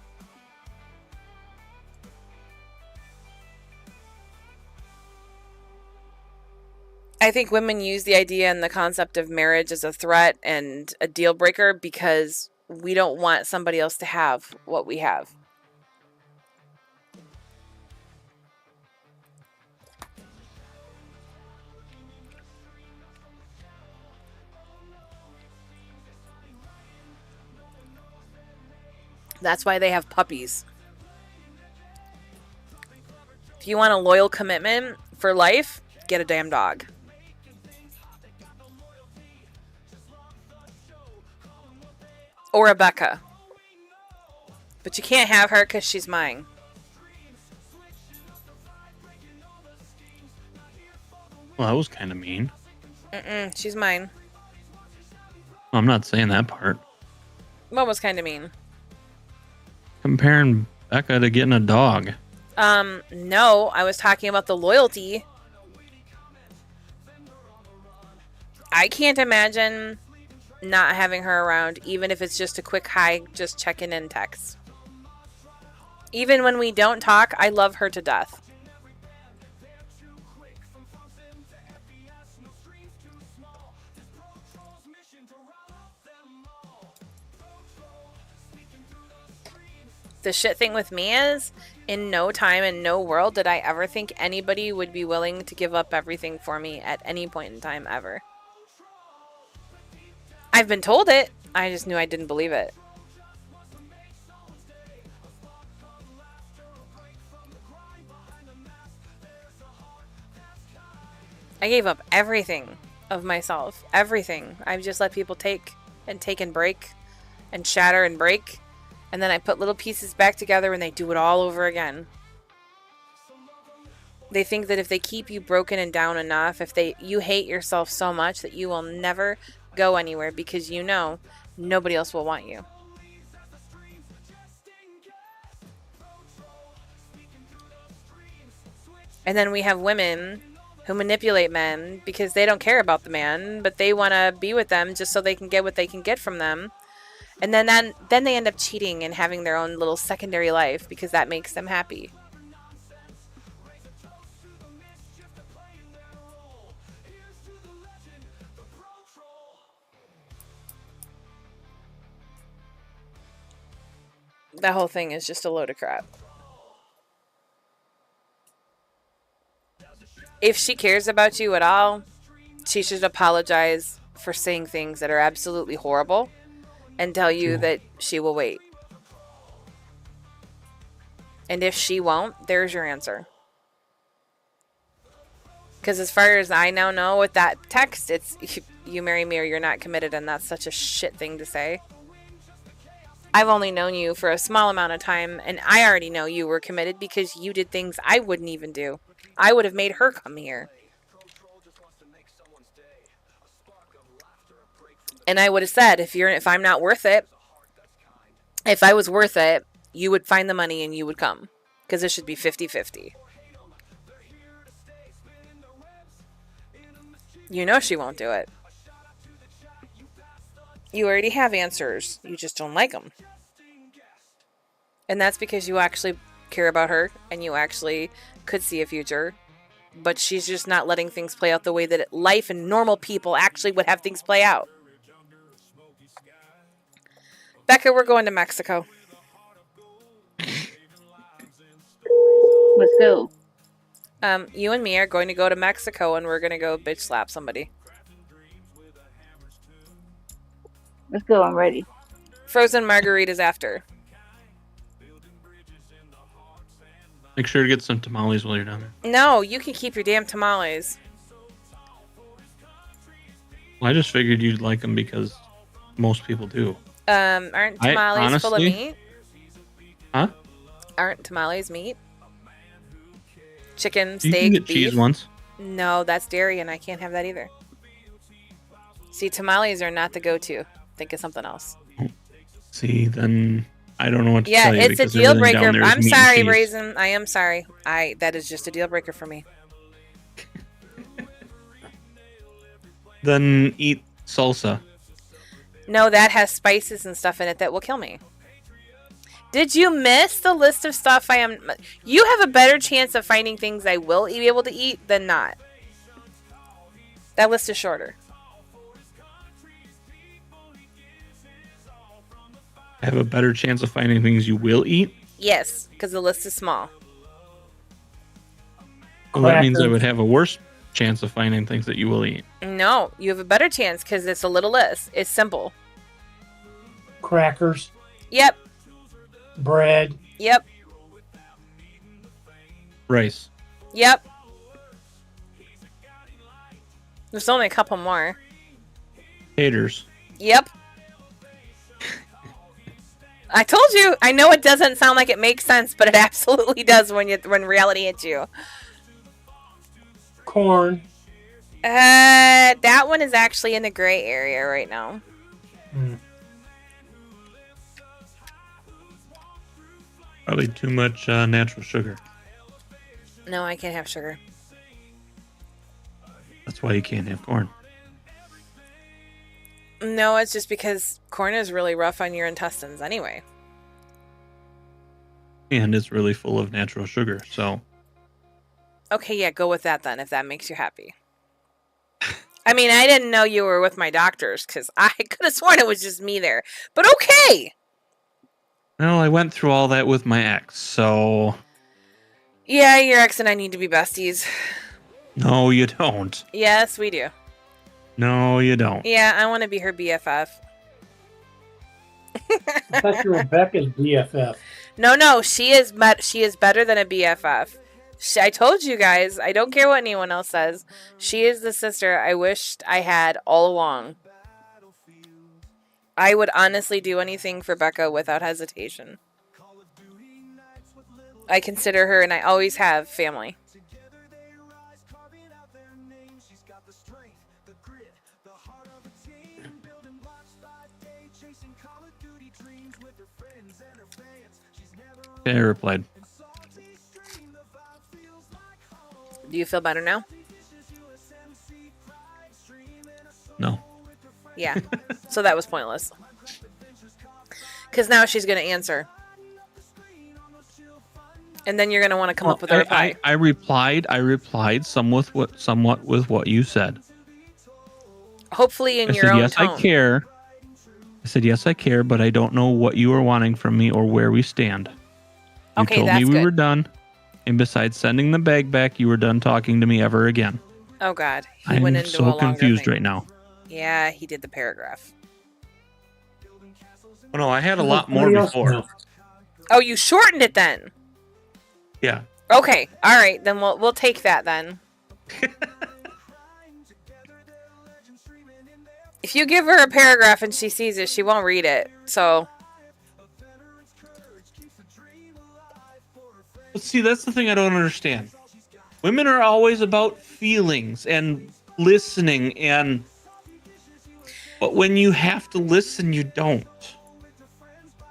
I think women use the idea and the concept of marriage as a threat and a deal breaker because we don't want somebody else to have what we have. That's why they have puppies. If you want a loyal commitment for life, get a damn dog. Or a Becca. But you can't have her because she's mine. Well, that was kind of mean. She's mine. Well, I'm not saying that part. What was kind of mean? Comparing Becca to getting a dog. No, I was talking about the loyalty. I can't imagine not having her around, even if it's just a quick hi, just checking in text. Even when we don't talk, I love her to death. The shit thing with me is, in no time, in no world did I ever think anybody would be willing to give up everything for me at any point in time ever. I've been told it. I just knew I didn't believe it. I gave up everything of myself. Everything. I've just let people take and break and shatter and break. And then I put little pieces back together and they do it all over again. They think that if they keep you broken and down enough, you hate yourself so much that you will never go anywhere because you know nobody else will want you. And then we have women who manipulate men because they don't care about the man, but they want to be with them just so they can get what they can get from them. And then they end up cheating and having their own little secondary life because that makes them happy. That whole thing is just a load of crap. If she cares about you at all, she should apologize for saying things that are absolutely horrible and tell you that she will wait. And if she won't, there's your answer. Because as far as I now know with that text, it's you marry me or you're not committed, and that's such a shit thing to say. I've only known you for a small amount of time, and I already know you were committed because you did things I wouldn't even do. I would have made her come here. And I would have said, if I'm not worth it, if I was worth it, you would find the money and you would come. Because it should be 50-50. You know she won't do it. You already have answers. You just don't like them. And that's because you actually care about her and you actually could see a future. But she's just not letting things play out the way that life and normal people actually would have things play out. Becca, we're going to Mexico. Let's go. You and me are going to go to Mexico and we're going to go bitch slap somebody. Let's go. I'm ready. Frozen margaritas after. Make sure to get some tamales while you're down there. No, you can keep your damn tamales. Well, I just figured you'd like them because most people do. Aren't tamales full of honestly- meat? Huh? Aren't tamales meat? Chicken, You steak, can get beef? cheese ones. No, that's dairy and I can't have that either. See, tamales are not the go-to. Think of something else. See, then I don't know what to Yeah, tell you. it's a because deal everything breaker. down there is I'm meat and sorry, cheese. Raisin. I am sorry. That is just a deal breaker for me. Then eat salsa. No, that has spices and stuff in it that will kill me. Did you miss the list of stuff I am... You have a better chance of finding things I will be able to eat than not. That list is shorter. I have a better chance of finding things you will eat. Yes, because the list is small. Well, that means I Crackers. would have a worse chance of finding things that you will eat. No, you have a better chance because it's a little list. It's simple. Crackers, Yep, bread, yep, Rice. yep. There's only a couple more. Haters. Yep. I told you. I know it doesn't sound like it makes sense, but it absolutely does when reality hits you. corn. That one is actually in the gray area right now. Mm. Probably too much natural sugar. No, I can't have sugar. That's why you can't have corn. No, it's just because corn is really rough on your intestines anyway. And it's really full of natural sugar. So Okay, yeah, go with that then, if that makes you happy. I mean, I didn't know you were with my doctors, because I could have sworn it was just me there. But okay! well, I went through all that with my ex. So Yeah, your ex and I need to be besties. no, you don't. Yes, we do. No, you don't. Yeah, I want to be her BFF. I thought you were Becca's BFF. No, she is better than a BFF. I told you guys, I don't care what anyone else says. She is the sister I wished I had all along. I would honestly do anything for Becca without hesitation. I consider her, and I always have, family. Okay, I replied. Do you feel better now? No. Yeah. So that was pointless. Because now she's going to answer. And then you're going to want to come up with a reply. I replied somewhat with what you said. Hopefully in I your said, own yes, tone. I care. I said, yes, I care, but I don't know what you are wanting from me or where we stand. You Okay, told me that's we good. were done. And besides sending the bag back, you were done talking to me ever again. Oh, God. He I'm went into a so longer confused thing. right now. Yeah, he did the paragraph. Oh, no, I had a lot more Somebody else before. knows. Oh, you shortened it then. Yeah. Okay. All right. Then we'll take that then. If you give her a paragraph and she sees it, she won't read it. So But see, that's the thing I don't understand. Women are always about feelings and listening, but when you have to listen, you don't.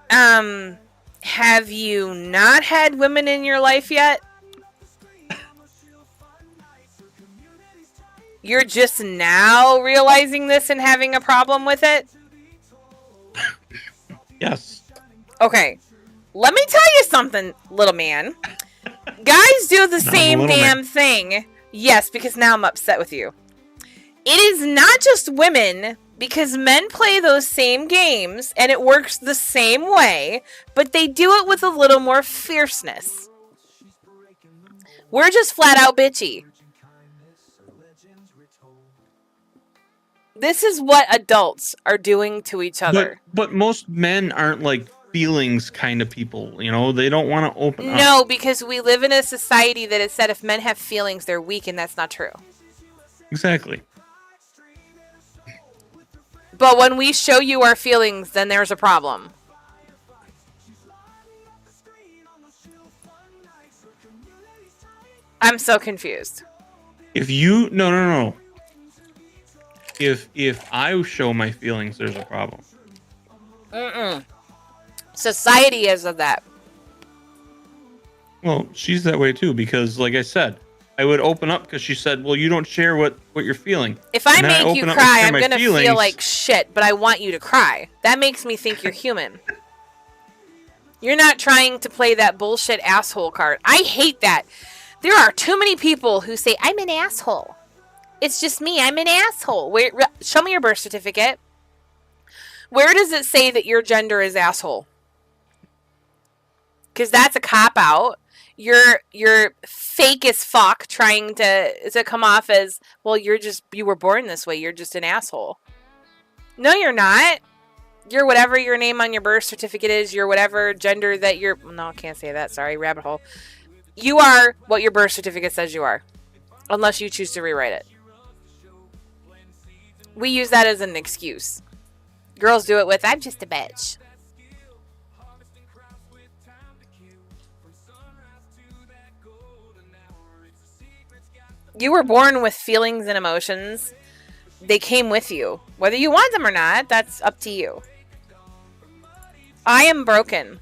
Have you not had women in your life yet? You're just now realizing this and having a problem with it? Yes. Okay. Let me tell you something, little man. Guys do the same damn thing. Yes, because now I'm upset with you. It is not just women, because men play those same games, and it works the same way, but they do it with a little more fierceness. We're just flat out bitchy. This is what adults are doing to each other. But most men aren't like feelings kind of people, you know? They don't want to open up. No, because we live in a society that has said if men have feelings, they're weak, and that's not true. Exactly. But when we show you our feelings, then there's a problem. I'm so confused. If you no. If I show my feelings, there's a problem. Society is of that. Well, she's that way too because, like I said, I would open up because she said, "Well, you don't share what you're feeling." If I make you cry, I'm gonna feel like shit, but I want you to cry. That makes me think you're human. You're not trying to play that bullshit asshole card. I hate that. There are too many people who say, I'm an asshole. It's just me. I'm an asshole. Where, show me your birth certificate. Where does it say that your gender is asshole? Because that's a cop-out. You're fake as fuck trying to come off as, well, you were born this way. You're just an asshole. No, you're not. You're whatever your name on your birth certificate is. You're whatever gender that you're... No, I can't say that. Sorry, rabbit hole. You are what your birth certificate says you are. Unless you choose to rewrite it. We use that as an excuse. Girls do it with, I'm just a bitch. You were born with feelings and emotions. They came with you. Whether you want them or not, that's up to you. I am broken.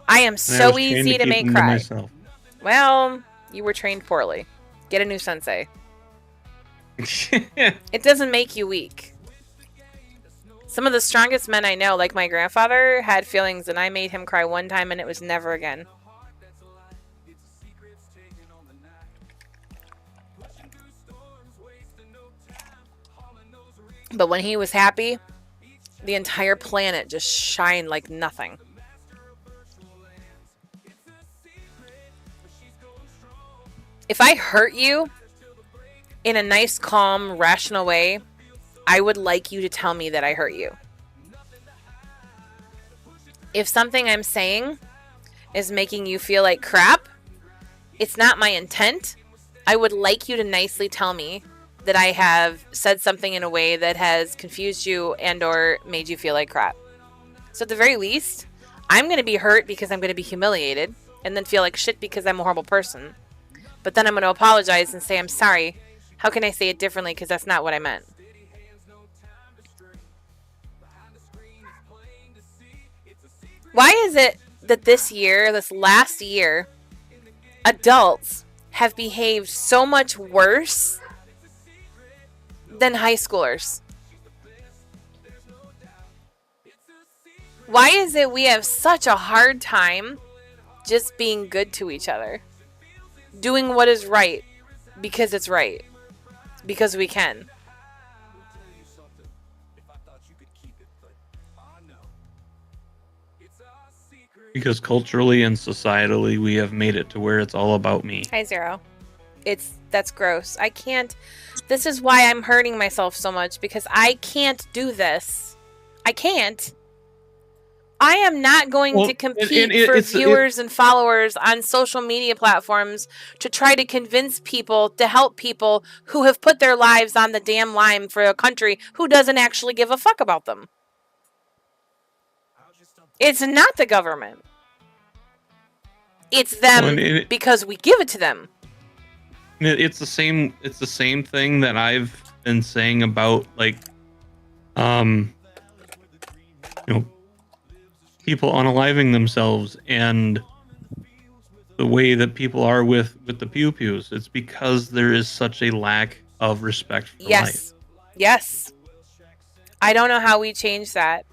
I am so easy to make cry. Well, you were trained poorly. Get a new sensei. It doesn't make you weak. Some of the strongest men I know, like my grandfather, had feelings and I made him cry one time and it was never again. But when he was happy, the entire planet just shined like nothing. If I hurt you in a nice, calm, rational way, I would like you to tell me that I hurt you. If something I'm saying is making you feel like crap, it's not my intent. I would like you to nicely tell me that I have said something in a way that has confused you and or made you feel like crap. So at the very least, I'm going to be hurt because I'm going to be humiliated and then feel like shit because I'm a horrible person. But then I'm going to apologize and say, I'm sorry. How can I say it differently? Because that's not what I meant. Why is it that this last year, adults have behaved so much worse than high schoolers? Why is it we have such a hard time just being good to each other? Doing what is right because it's right. Because we can. Because culturally and societally, we have made it to where it's all about me. Hi, Zero. That's gross. I can't. This is why I'm hurting myself so much, because I can't do this. I can't. I am not going to compete for viewers and followers on social media platforms to try to convince people to help people who have put their lives on the damn line for a country who doesn't actually give a fuck about them. It's not the government. It's them Well, because we give it to them. it's the same. It's the same thing that I've been saying about like, you know, people unaliving themselves and the way that people are with the pew pews. It's because there is such a lack of respect for life. Yes. Yes. I don't know how we change that.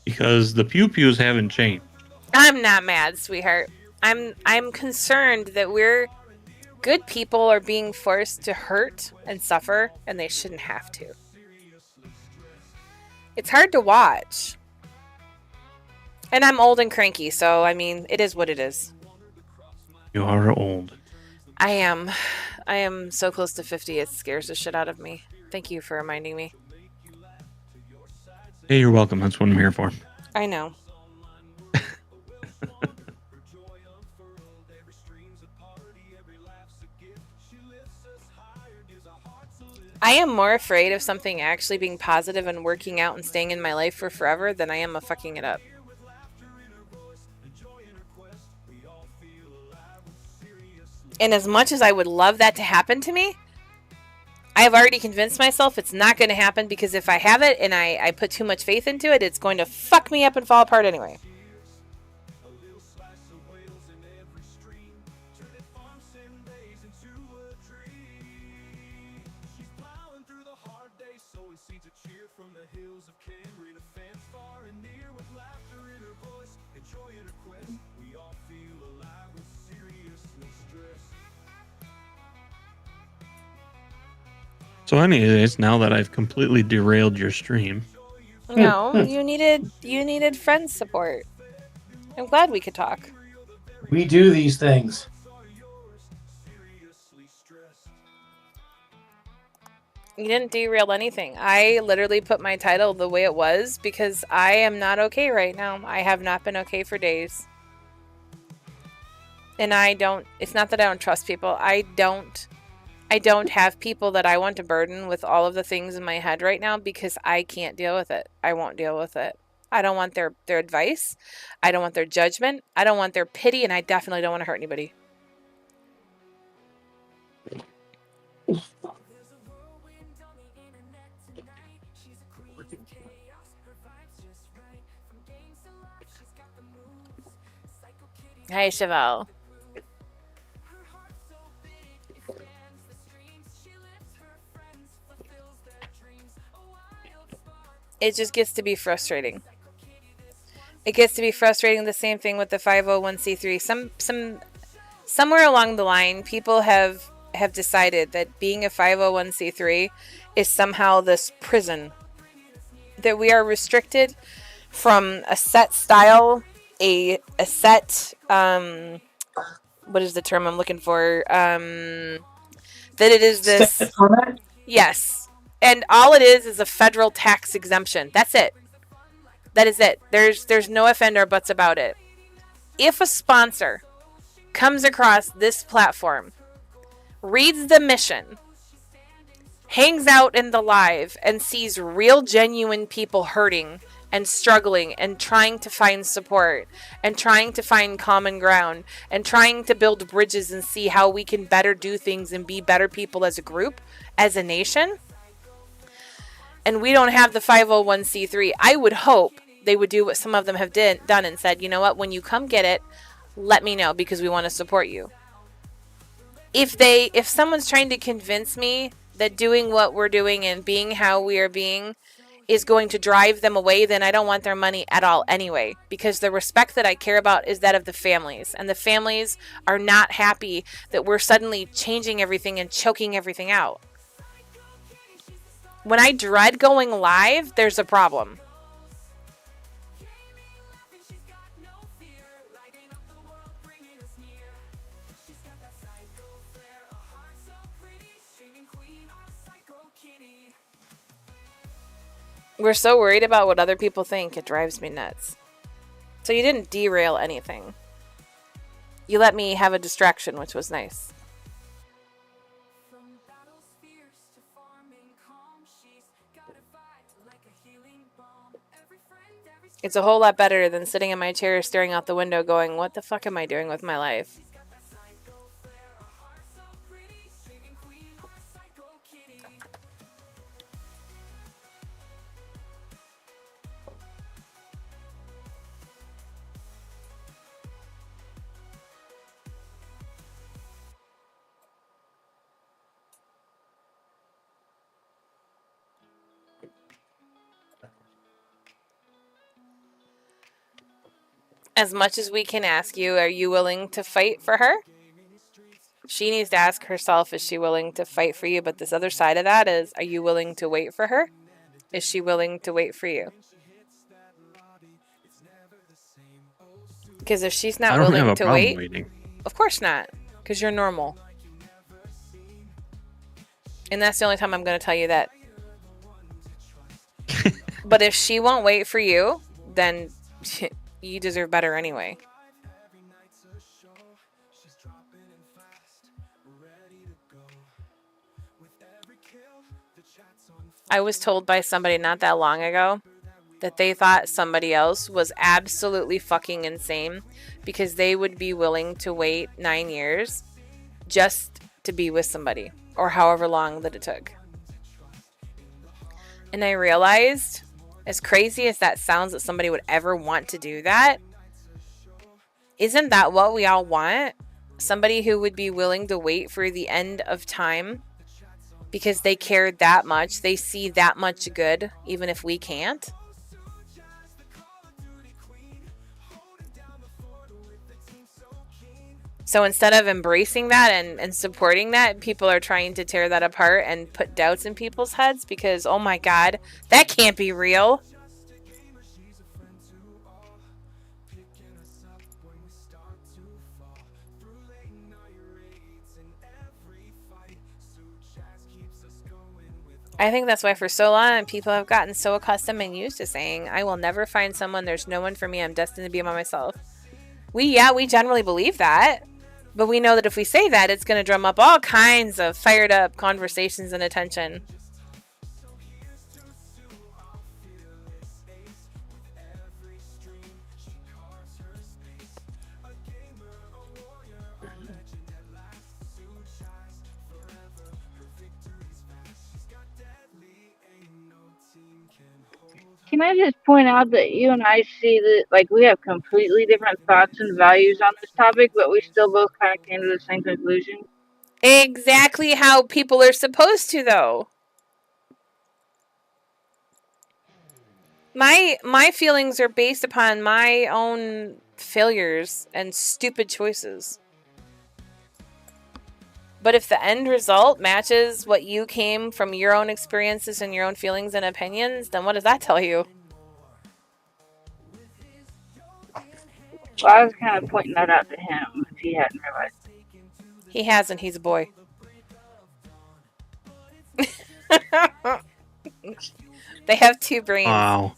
Because the pew pews haven't changed. I'm not mad, sweetheart. I'm concerned that we're good people are being forced to hurt and suffer, and they shouldn't have to. It's hard to watch. And I'm old and cranky, so I mean, it is what it is. You are old. I am. I am so close to 50, it scares the shit out of me. Thank you for reminding me. Hey, you're welcome. That's what I'm here for. I know. I am more afraid of something actually being positive and working out and staying in my life for forever than I am of fucking it up. And as much as I would love that to happen to me, I have already convinced myself it's not going to happen because if I have it and I put too much faith into it, it's going to fuck me up and fall apart anyway. So anyways, now that I've completely derailed your stream. No, you needed friend support. I'm glad we could talk. We do these things. You didn't derail anything. I literally put my title the way it was because I am not okay right now. I have not been okay for days. And it's not that I don't trust people. I don't have people that I want to burden with all of the things in my head right now because I can't deal with it. I won't deal with it. I don't want their advice. I don't want their judgment. I don't want their pity, and I definitely don't want to hurt anybody. Hey, Chevelle. It just gets to be frustrating. It gets to be frustrating. The same thing with the 501c3. Somewhere along the line, people have decided that being a 501c3 is somehow this prison. That we are restricted from a set style, a set what is the term I'm looking for? That it is this. Yes. And all it is a federal tax exemption. That's it. That is it. There's no ifs or buts about it. If a sponsor comes across this platform, reads the mission, hangs out in the live, and sees real genuine people hurting and struggling and trying to find support and trying to find common ground and trying to build bridges and see how we can better do things and be better people as a group, as a nation, and we don't have the 501c3, I would hope they would do what some of them have done and said, you know what, when you come get it, let me know because we want to support you. If someone's trying to convince me that doing what we're doing and being how we are being is going to drive them away, then I don't want their money at all anyway, because the respect that I care about is that of the families, and the families are not happy that we're suddenly changing everything and choking everything out. When I dread going live, there's a problem. We're so worried about what other people think, it drives me nuts. So you didn't derail anything. You let me have a distraction, which was nice. It's a whole lot better than sitting in my chair staring out the window going, what the fuck am I doing with my life? As much as we can ask you, are you willing to fight for her? She needs to ask herself, is she willing to fight for you? But this other side of that is, are you willing to wait for her? Is she willing to wait for you? Because if she's not I don't have willing a to problem wait, waiting. of course not. Because you're normal. And that's the only time I'm going to tell you that. But if she won't wait for you, then you deserve better anyway. I was told by somebody not that long ago that they thought somebody else was absolutely fucking insane because they would be willing to wait 9 years just to be with somebody, or however long that it took. And I realized, as crazy as that sounds, that somebody would ever want to do that, isn't that what we all want? Somebody who would be willing to wait for the end of time because they cared that much, they see that much good, even if we can't. So instead of embracing that and supporting that, people are trying to tear that apart and put doubts in people's heads because, oh my God, that can't be real. I think that's why for so long people have gotten so accustomed and used to saying, I will never find someone, there's no one for me, I'm destined to be by myself. We generally believe that. But we know that if we say that, it's going to drum up all kinds of fired up conversations and attention. Can I just point out that you and I see that, like, we have completely different thoughts and values on this topic, but we still both kind of came to the same conclusion? Exactly how people are supposed to, though. My feelings are based upon my own failures and stupid choices. But if the end result matches what you came from your own experiences and your own feelings and opinions, then what does that tell you? Well, I was kind of pointing that out to him if he hadn't realized. He hasn't. He's a boy. They have two brains. Wow.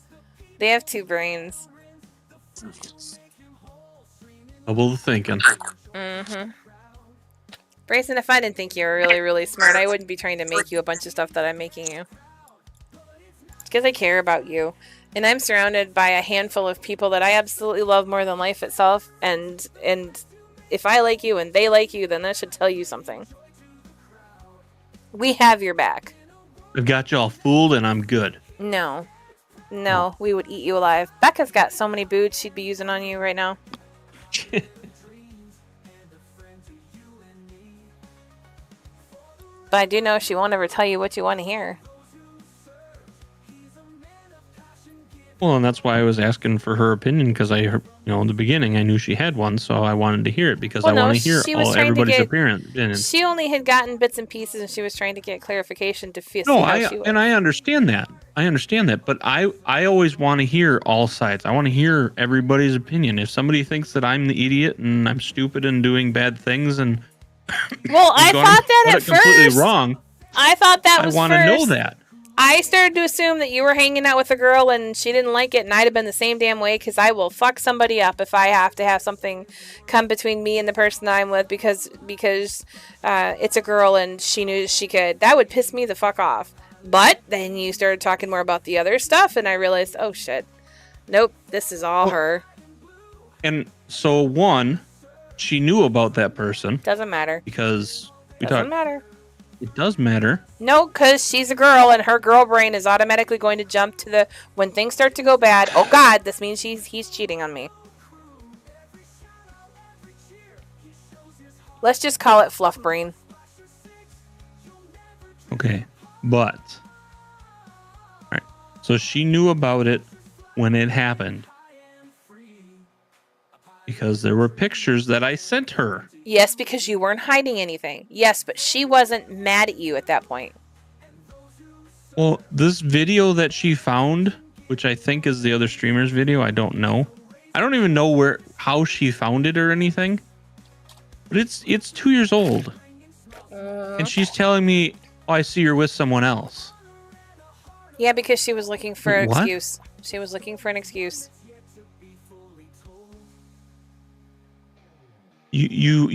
They have two brains. Double the thinking. Mm-hmm. Grayson, if I didn't think you were really, really smart, I wouldn't be trying to make you a bunch of stuff that I'm making you. Because I care about you. And I'm surrounded by a handful of people that I absolutely love more than life itself. And if I like you and they like you, then that should tell you something. We have your back. I've got you all fooled and I'm good. No. No, we would eat you alive. Becca's got so many boots she'd be using on you right now. But I do know she won't ever tell you what you want to hear. Well, and that's why I was asking for her opinion, because I heard, in the beginning I knew she had one, so I wanted to hear it because I want to hear everybody's opinion. She only had gotten bits and pieces, and she was trying to get clarification to see No, how she was. and I understand that. But I always want to hear all sides. I want to hear everybody's opinion. If somebody thinks that I'm the idiot and I'm stupid and doing bad things and well, I thought that at first. Completely wrong. I thought that was. I want to know that. I started to assume that you were hanging out with a girl and she didn't like it, and I'd have been the same damn way because I will fuck somebody up if I have to have something come between me and the person that I'm with because it's a girl and she knew she could. That would piss me the fuck off. But then you started talking more about the other stuff, and I realized, oh shit, Nope, this is all Well- her. And so, one, she knew about that person Doesn't matter. because we Doesn't talked. matter. It does matter. No, because she's a girl and her girl brain is automatically going to jump to the when things start to go bad. Oh God, this means he's cheating on me. Let's just call it fluff brain. Okay, but all right. So she knew about it when it happened because there were pictures that I sent her. Yes, because you weren't hiding anything. Yes, but she wasn't mad at you at that point. Well, this video that she found, which I think is the other streamer's video, I don't know. I don't even know how she found it or anything. But it's 2 years old. And she's telling me, "Oh, I see you're with someone else." Yeah, because she was looking for an What? excuse. She was looking for an excuse. You